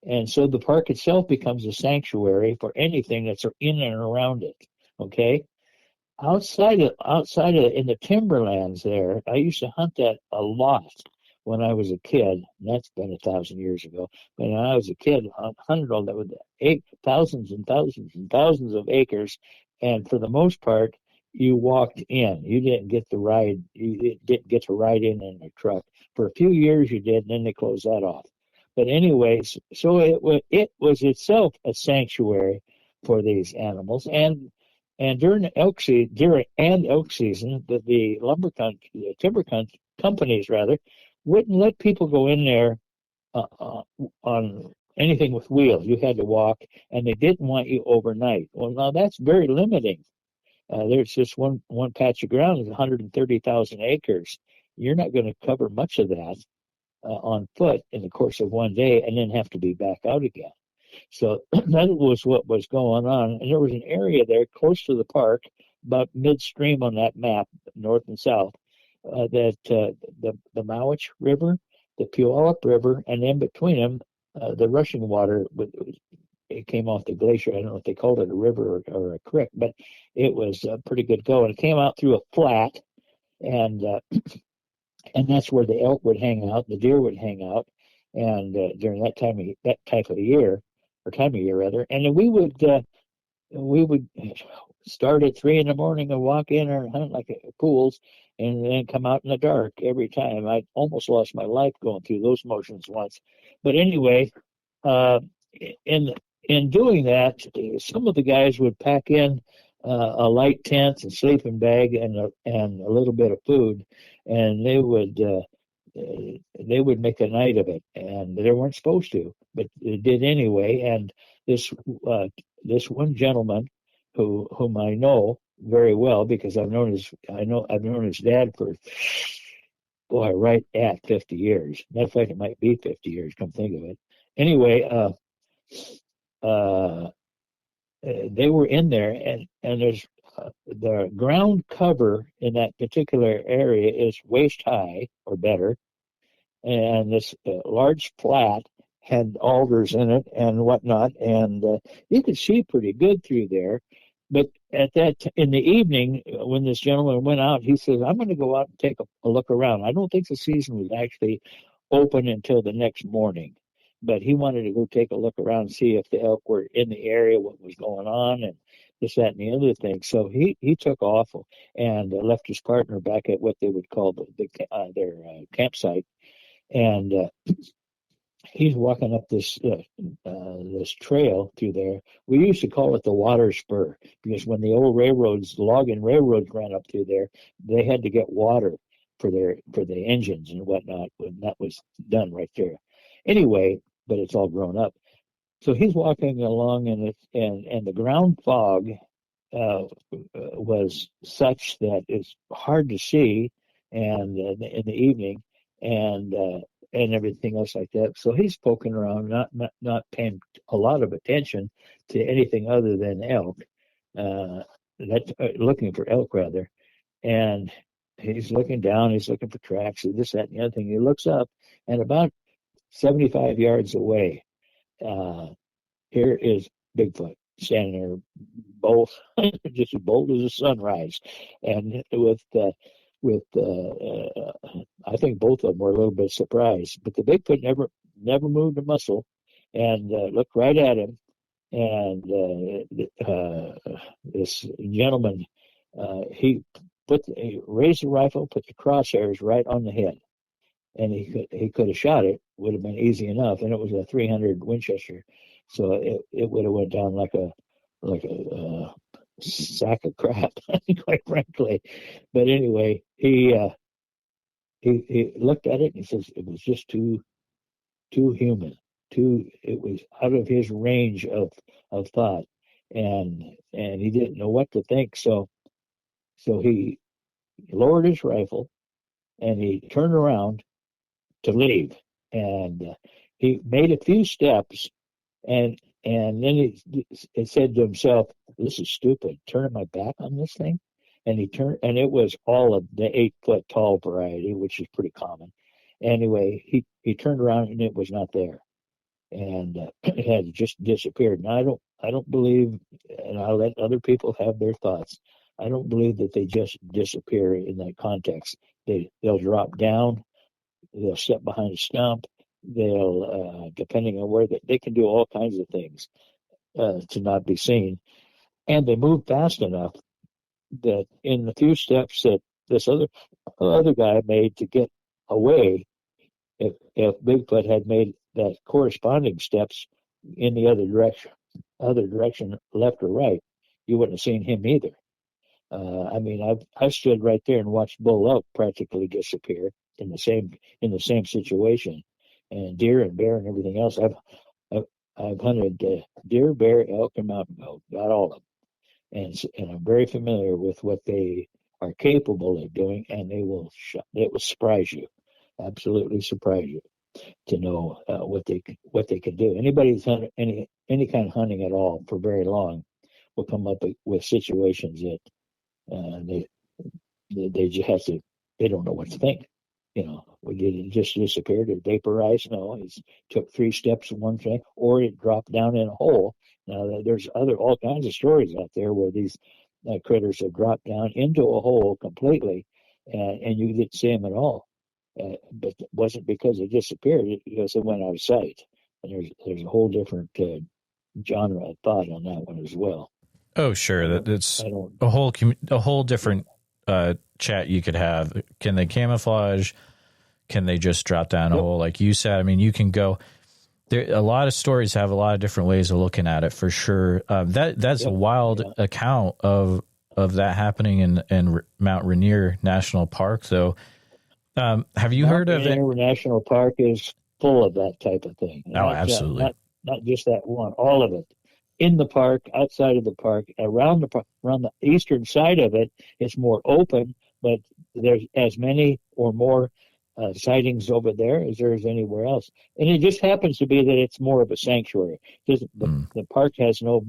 And so the park itself becomes a sanctuary for anything that's in and around it. Okay, outside of in the timberlands there, I used to hunt that a lot when I was a kid. And that's been 1,000 years ago. But when I was a kid, I hunted all that with thousands and thousands and thousands of acres, and for the most part, you walked in. You didn't get to ride. You didn't get to ride in a truck. For a few years, you did, and then they closed that off. But anyways, so it was itself a sanctuary for these animals, and during elk season, the timber companies wouldn't let people go in there on anything with wheels. You had to walk, and they didn't want you overnight. Well, now that's very limiting. There's just one patch of ground is 130,000 acres. You're not going to cover much of that on foot in the course of one day, and then have to be back out again. So that was what was going on. And there was an area there close to the park, about midstream on that map, north and south, that the Mowich River, the Puyallup River, and in between them, the rushing water. It came off the glacier. I don't know if they called it a river or a creek, but it was pretty good going. It came out through a flat, and that's where the elk would hang out, the deer would hang out, and during that type of year, or time of year rather, and then we would start at 3 a.m. and walk in or hunt like fools, and then come out in the dark every time. I almost lost my life going through those motions once, but anyway, uh, in in doing that, some of the guys would pack in a light tent and sleeping bag and a little bit of food, and they would make a night of it, and they weren't supposed to, but they did anyway. And this this one gentleman, whom I know very well because I've known his dad for, boy, right at 50 years. Matter of fact, it might be 50 years. Come think of it. Anyway, uh, they were in there, and there's the ground cover in that particular area is waist high or better, and this large flat had alders in it and whatnot, and you could see pretty good through there. But in the evening, when this gentleman went out, he says, "I'm going to go out and take a look around." I don't think the season was actually open until the next morning, but he wanted to go take a look around and see if the elk were in the area, what was going on, and this, that, and the other thing. So he took off and left his partner back at what they would call their campsite, and he's walking up this trail through there. We used to call it the water spur because when the old logging railroads ran up through there, they had to get water for the engines and whatnot when that was done right there. Anyway, but it's all grown up. So he's walking along, and the ground fog was such that it's hard to see, and in the evening, and everything else like that. So he's poking around, not paying a lot of attention to anything other than elk, looking for elk rather, and he's looking down, he's looking for tracks, this, that, and the other thing. He looks up, and about 75 yards away, here is Bigfoot standing there, both just as bold as the sunrise, and I think both of them were a little bit surprised, but the Bigfoot never moved a muscle, and looked right at him. And this gentleman, he raised the rifle, put the crosshairs right on the head, and he could have shot it. Would have been easy enough, and it was a 300 Winchester, so it would have went down like a sack of crap, quite frankly. But anyway, he looked at it and he says it was just too human, it was out of his range of thought, and he didn't know what to think. So he lowered his rifle and he turned around to leave, and he made a few steps, and then he said to himself, "This is stupid, turning my back on this thing." And he turned, and it was all of the 8-foot tall variety, which is pretty common. Anyway, he turned around and it was not there, and it had just disappeared. And I don't believe, and I'll let other people have their thoughts. I don't believe that they just disappear in that context. They'll drop down, they'll step behind a stump, they'll depending on where they can do all kinds of things to not be seen, and they move fast enough that in the few steps that this other guy made to get away, if Bigfoot had made that corresponding steps in the other direction, left or right, you wouldn't have seen him either. I mean, I stood right there and watched bull elk practically disappear in the same situation, and deer and bear and everything else. I've hunted deer, bear, elk, and mountain goat, got all of them, and I'm very familiar with what they are capable of doing, and they will surprise you, absolutely surprise you. to know what they can do. Anybody who's hunted any kind of hunting at all for very long will come up with situations that they just have to. They don't know what to think. Did it just disappear? Did it vaporize? No, it took 3 steps in one thing, or it dropped down in a hole. Now, there's all kinds of stories out there where these critters have dropped down into a hole completely, and you didn't see them at all. But it wasn't because it disappeared; it's because it went out of sight. And there's a whole different genre of thought on that one as well. Oh, sure. That's a whole different chat you could have. Can they camouflage? Can they just drop down a hole? Like you said, I mean, you can go there. A lot of stories have a lot of different ways of looking at it for sure. That's a wild account of that happening in Mount Rainier National Park, though. Have you heard of it? Mount Rainier National Park is full of that type of thing. Absolutely. Not just that one, all of it. In the park, outside of the park, around the park, around the eastern side of it, it's more open, but there's as many or more sightings over there as there is anywhere else. And it just happens to be that it's more of a sanctuary. The park has no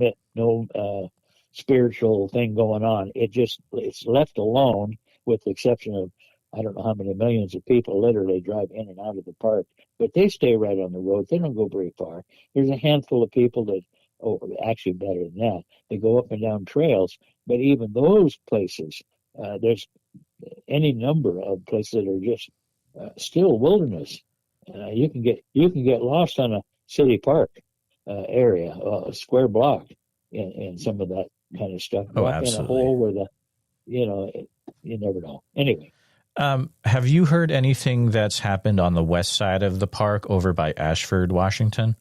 spiritual thing going on. It's left alone, with the exception of I don't know how many millions of people literally drive in and out of the park, but they stay right on the road. They don't go very far. There's a handful of people that, actually better than that, they go up and down trails. But even those places, there's any number of places that are just still wilderness. You can get lost on a city park area, a square block, in some of that kind of stuff. Walk in a hole where you never know. Anyway. Have you heard anything that's happened on the west side of the park over by Ashford, Washington?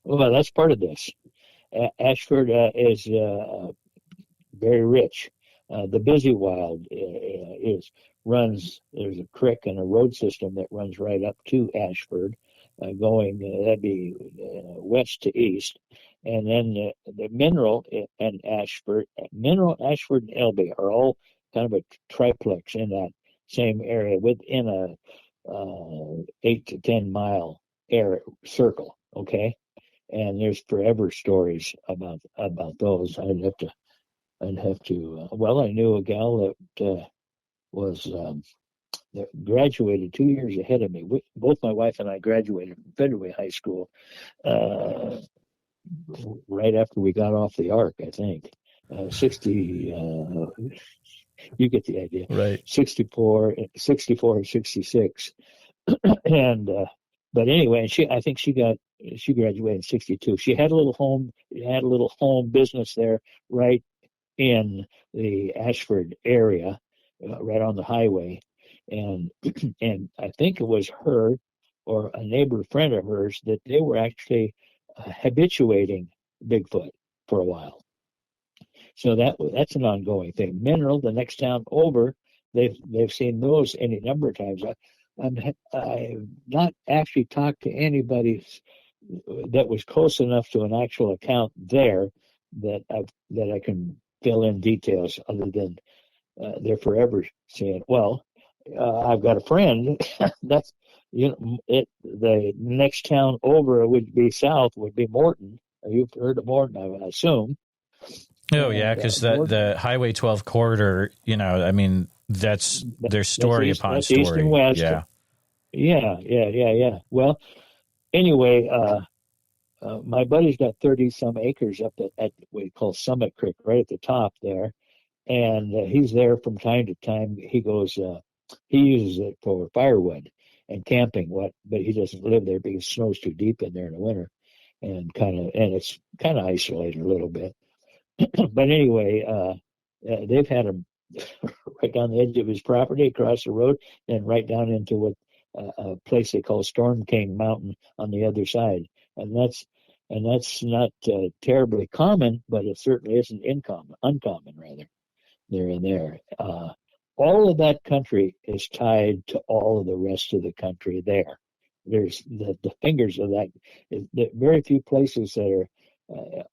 Well, that's part of this. Ashford is very rich. The Busy Wild there's a creek and a road system that runs right up to Ashford, going, that'd be west to east. And then the Mineral and Ashford, Ashford, and Elby are all kind of a triplex in that same area within a 8 to 10 mile area circle. Okay. And there's forever stories about those. I'd have to. Well, I knew a gal that that graduated 2 years ahead of me. Both my wife and I graduated from Federal High School right after we got off the Ark. I think 60. You get the idea, right? 64, 66, and. But anyway, I think she graduated in 62. She had a little home business there right in the Ashford area, right on the highway. And I think it was her or a neighbor friend of hers that they were actually habituating Bigfoot for a while. So that's an ongoing thing. Mineral, the next town over, they've seen those any number of times. I've not actually talked to anybody that was close enough to an actual account there that I can fill in details other than they're forever saying, well, I've got a friend that's, the next town over would be south, would be Morton. You've heard of Morton, I assume. Oh, yeah, because the Highway 12 corridor, I mean, that's their story upon story. East and west. Yeah. Well, anyway, my buddy's got 30-some acres up at what we call Summit Creek, right at the top there. And he's there from time to time. He goes, he uses it for firewood and camping, but he doesn't live there because it snows too deep in there in the winter. And it's kind of isolated a little bit. But anyway, they've had him right down the edge of his property, across the road, and right down into a place they call Storm King Mountain on the other side. And that's not terribly common, but it certainly isn't uncommon rather, there and there. All of that country is tied to all of the rest of the country there. There's the fingers of that. Very few places that are,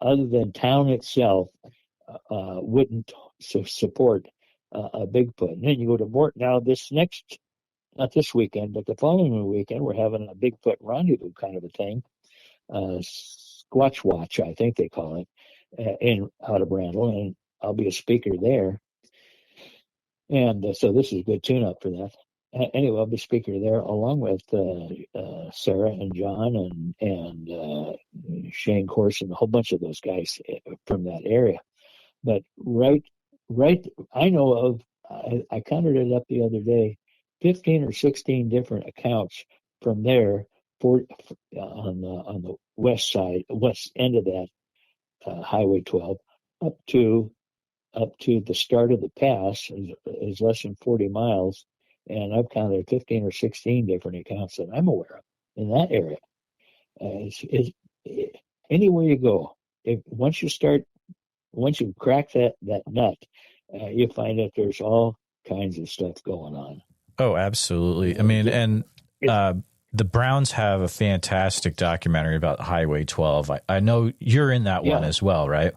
other than town itself, wouldn't support a Bigfoot. And then you go to Morton. Now, this next not this weekend, but the following weekend, we're having a Bigfoot rendezvous kind of a thing. Squatch Watch, I think they call it, in out of Randall, and I'll be a speaker there. And so this is a good tune-up for that. Anyway, I'll be speaker there along with Sarah and John and Shane Corson, a whole bunch of those guys from that area. But right, I know of. I counted it up the other day, 15 or 16 different accounts from there on the west side, west end of that Highway 12, up to the start of the pass is less than 40 miles, and I've counted 15 or 16 different accounts that I'm aware of in that area. Anywhere you go, once you crack that nut, you find that there's all kinds of stuff going on. Oh, absolutely. I mean, and the Browns have a fantastic documentary about Highway 12. I know you're in that one as well, right?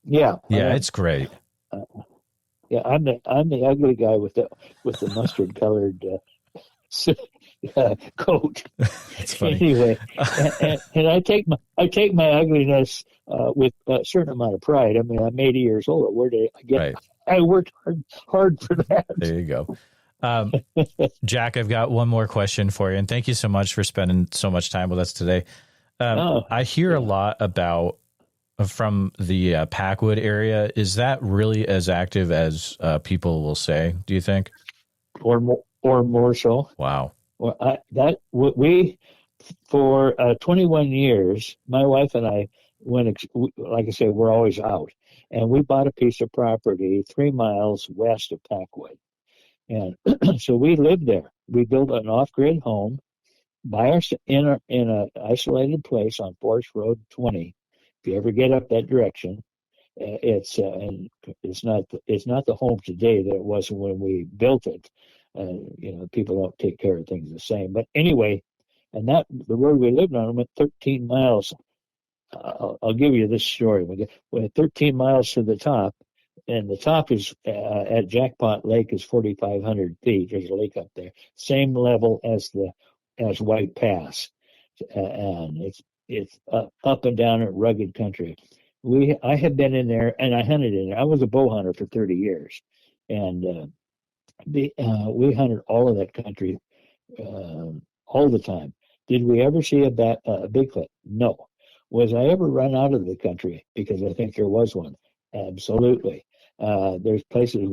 Yeah, it's great. Yeah, I'm the ugly guy with the mustard colored coat. That's funny. Anyway, and I take my ugliness with a certain amount of pride. I mean, I'm 80 years old. Where did I get? Right. I worked hard for that. There you go. Jack, I've got one more question for you, and thank you so much for spending so much time with us today. I hear a lot about from the Packwood area. Is that really as active as people will say, do you think? Or more so? Wow. Well, we for 21 years, my wife and I like I say, we're always out, and we bought a piece of property 3 miles west of Packwood, and so we lived there. We built an off-grid home in a isolated place on Forest Road 20. If you ever get up that direction, it's not the home today that it was when we built it. People don't take care of things the same. But anyway, and the road we lived on went 13 miles. I'll give you this story. We went 13 miles to the top, and the top is at Jackpot Lake is 4,500 feet. There's a lake up there, same level as White Pass, and it's up and down a rugged country. I had been in there and I hunted in there. I was a bow hunter for 30 years, and we hunted all of that country all the time. Did we ever see a Bigfoot? No. Was I ever run out of the country because I think there was one? Absolutely. There's places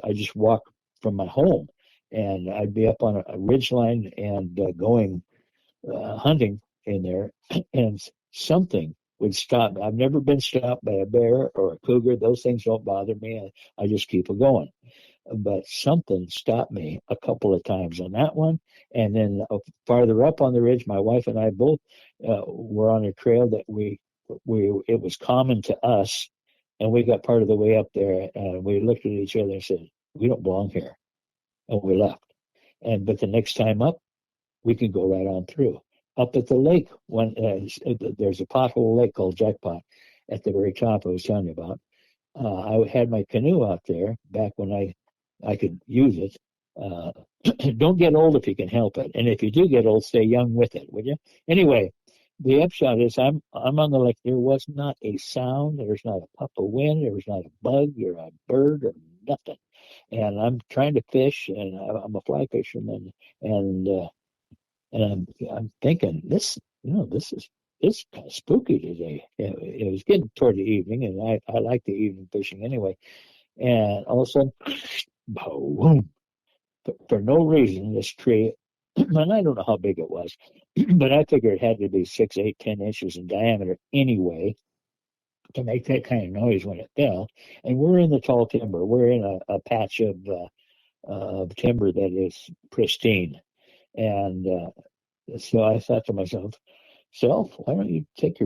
I just walk from my home, and I'd be up on a ridge line and going hunting in there, and something would stop me. I've never been stopped by a bear or a cougar. Those things don't bother me. I just keep it going. But something stopped me a couple of times on that one. And then farther up on the ridge, my wife and I both were on a trail that it was common to us. And we got part of the way up there, and we looked at each other and said, we don't belong here. And we left. But the next time up, we can go right on through. Up at the lake, there's a pothole lake called Jackpot at the very top I was telling you about. I had my canoe out there back when I could use it. Don't get old if you can help it. And if you do get old, stay young with it, would you? Anyway, the upshot is I'm on the lake. There was not a sound. There was not a puff of wind. There was not a bug or a bird or nothing. And I'm trying to fish, and I'm a fly fisherman, and I'm thinking it's kind of spooky today. It was getting toward the evening, and I like the evening fishing anyway. And all of a sudden, boom! For no reason, this tree, and I don't know how big it was, but I figured it had to be 6, 8, 10 inches in diameter anyway to make that kind of noise when it fell. And we're in the tall timber. We're in a patch of timber that is pristine. And so I thought to myself, why don't you take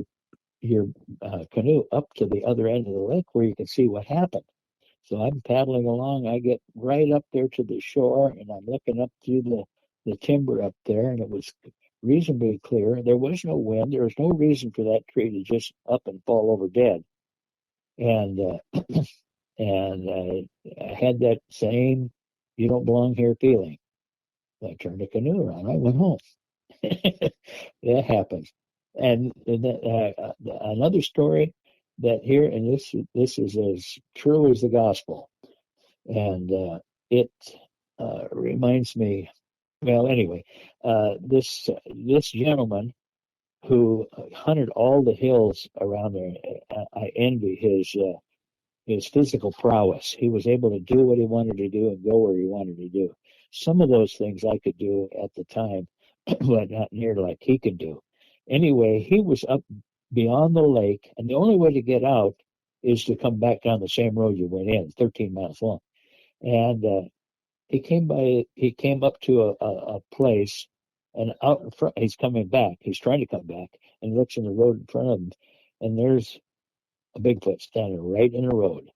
your canoe up to the other end of the lake where you can see what happened? So I'm paddling along. I get right up there to the shore, and I'm looking up through the timber up there, and it was reasonably clear. There was no wind. There was no reason for that tree to just up and fall over dead. And I had that same "you don't belong here" feeling. I turned the canoe around. I went home. That happens. And another story that here, and this is as true as the gospel, and it reminds me. Well, anyway, this gentleman who hunted all the hills around there. I envy his physical prowess. He was able to do what he wanted to do and go where he wanted to do. Some of those things I could do at the time, but not near like he could do. Anyway, he was up beyond the lake, and the only way to get out is to come back down the same road you went in, 13 miles long. And he came up to a place, and out in front, he's coming back. He's trying to come back, and looks in the road in front of him, and there's a Bigfoot standing right in the road.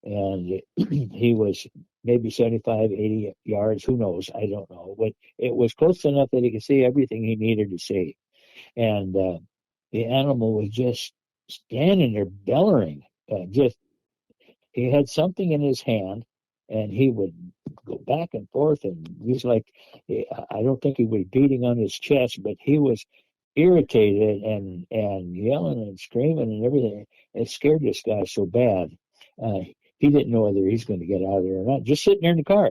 And he was maybe 75, 80 yards, who knows, I don't know. But it was close enough that he could see everything he needed to see. And the animal was just standing there bellowing. He had something in his hand, and he would go back and forth, and he's like, I don't think he was beating on his chest, but he was irritated and yelling and screaming and everything. It scared this guy so bad. He didn't know whether he's going to get out of there or not, just sitting there in the car.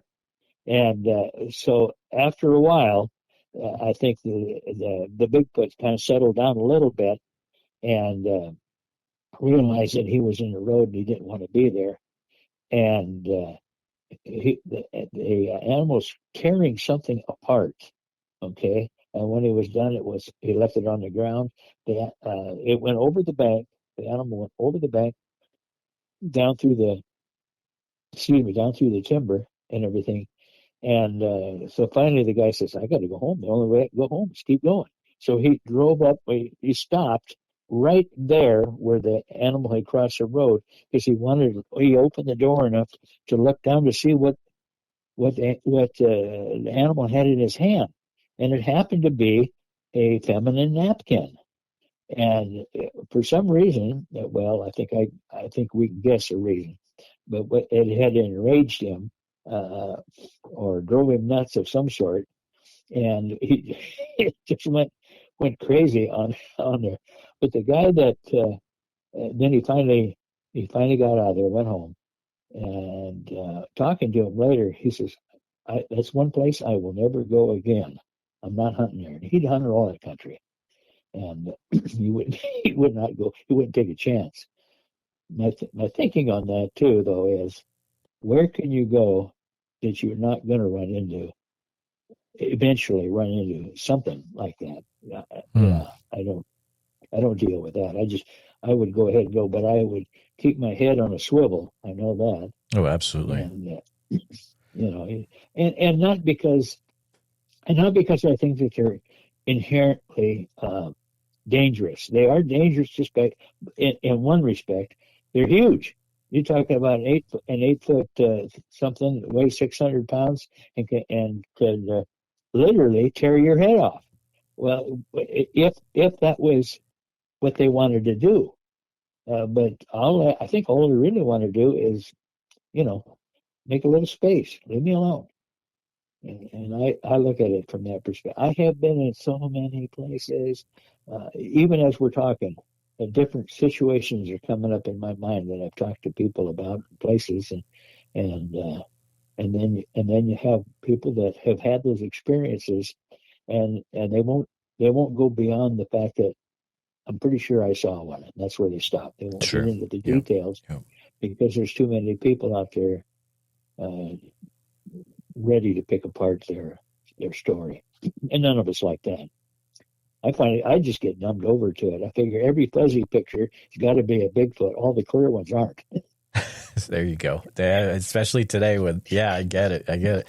And so after a while, I think the Bigfoot kind of settled down a little bit and realized that he was in the road and he didn't want to be there. And the animal's tearing something apart. Okay. And when he was done, he left it on the ground. It went over the bank. The animal went over the bank, down through the timber and everything. And so finally the guy says, I got to go home. The only way to go home is keep going. So he drove up, he stopped right there where the animal had crossed the road because he opened the door enough to look down to see what the animal had in his hand. And it happened to be a feminine napkin. And for some reason, well, I think we can guess a reason, but it had enraged him or drove him nuts of some sort, and he just went crazy on there. But the guy that then he finally got out of there, went home, and talking to him later, he says, "That's one place I will never go again. I'm not hunting there." And he'd hunted all that country, and he would not go. He wouldn't take a chance. My thinking on that too, though, is where can you go that you're not going to eventually run into something like that? Yeah, I don't deal with that. I would go ahead and go, but I would keep my head on a swivel. I know that. Oh, absolutely. And and not because I think that they're inherently dangerous. They are dangerous just in one respect. They're huge. You're talking about an 8 foot something that weighs 600 pounds and could literally tear your head off. Well, if that was what they wanted to do, but I think all they really want to do is, make a little space. Leave me alone. And I look at it from that perspective. I have been in so many places, even as we're talking, different situations are coming up in my mind that I've talked to people about places, and then you have people that have had those experiences, and they won't go beyond the fact that I'm pretty sure I saw one, and that's where they stop. They won't get into the details because there's too many people out there ready to pick apart their story, and none of us like that. I just get numbed over to it. I figure every fuzzy picture has got to be a Bigfoot. All the clear ones aren't. There you go. Especially today I get it.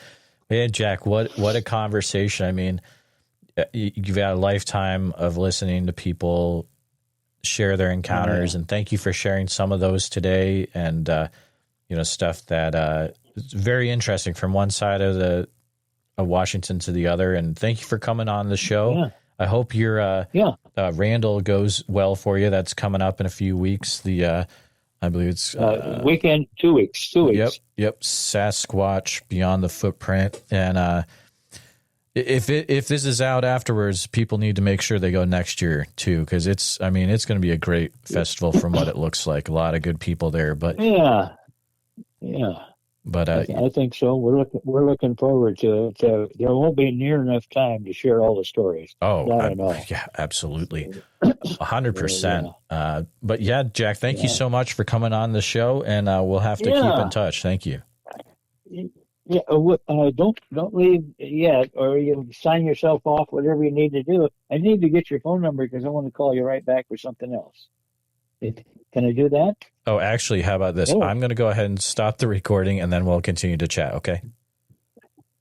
Man, Jack, what a conversation. I mean, you've had a lifetime of listening to people share their encounters, and thank you for sharing some of those today, and stuff that is very interesting from one side of Washington to the other. And thank you for coming on the show. Yeah. I hope your Randall goes well for you. That's coming up in a few weeks. I believe it's weekend, 2 weeks. 2 weeks. Yep. Sasquatch Beyond the Footprint, and If this is out afterwards, people need to make sure they go next year too, because it's going to be a great festival from what it looks like. A lot of good people there, but yeah. But I think so. We're looking forward to it. There won't be near enough time to share all the stories. I know. Yeah, absolutely, 100%. But yeah, Jack, thank you so much for coming on the show, and we'll have to keep in touch. Thank you. Yeah, don't leave yet, or you sign yourself off. Whatever you need to do. I need to get your phone number because I want to call you right back for something else. Can I do that? Oh, actually, how about this? I'm going to go ahead and stop the recording, and then we'll continue to chat, okay?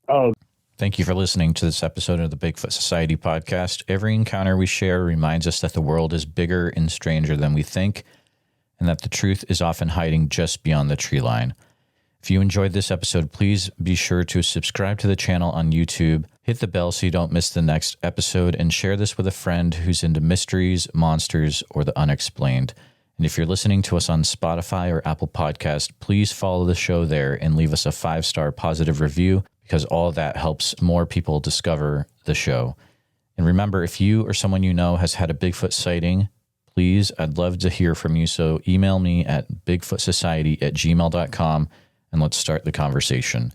Oh. Thank you for listening to this episode of the Bigfoot Society podcast. Every encounter we share reminds us that the world is bigger and stranger than we think, and that the truth is often hiding just beyond the tree line. If you enjoyed this episode, please be sure to subscribe to the channel on YouTube, hit the bell so you don't miss the next episode, and share this with a friend who's into mysteries, monsters, or the unexplained. And if you're listening to us on Spotify or Apple Podcast, please follow the show there and leave us a 5-star positive review, because all that helps more people discover the show. And remember, if you or someone you know has had a Bigfoot sighting, please, I'd love to hear from you. So email me at bigfootsociety@gmail.com and let's start the conversation.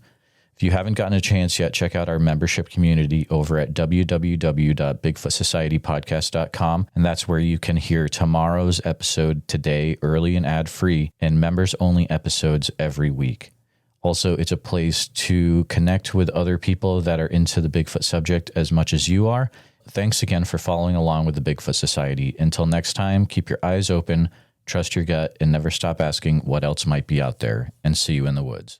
If you haven't gotten a chance yet, check out our membership community over at www.bigfootsocietypodcast.com. And that's where you can hear tomorrow's episode today, early and ad-free, and members-only episodes every week. Also, it's a place to connect with other people that are into the Bigfoot subject as much as you are. Thanks again for following along with the Bigfoot Society. Until next time, keep your eyes open, trust your gut, and never stop asking what else might be out there. And see you in the woods.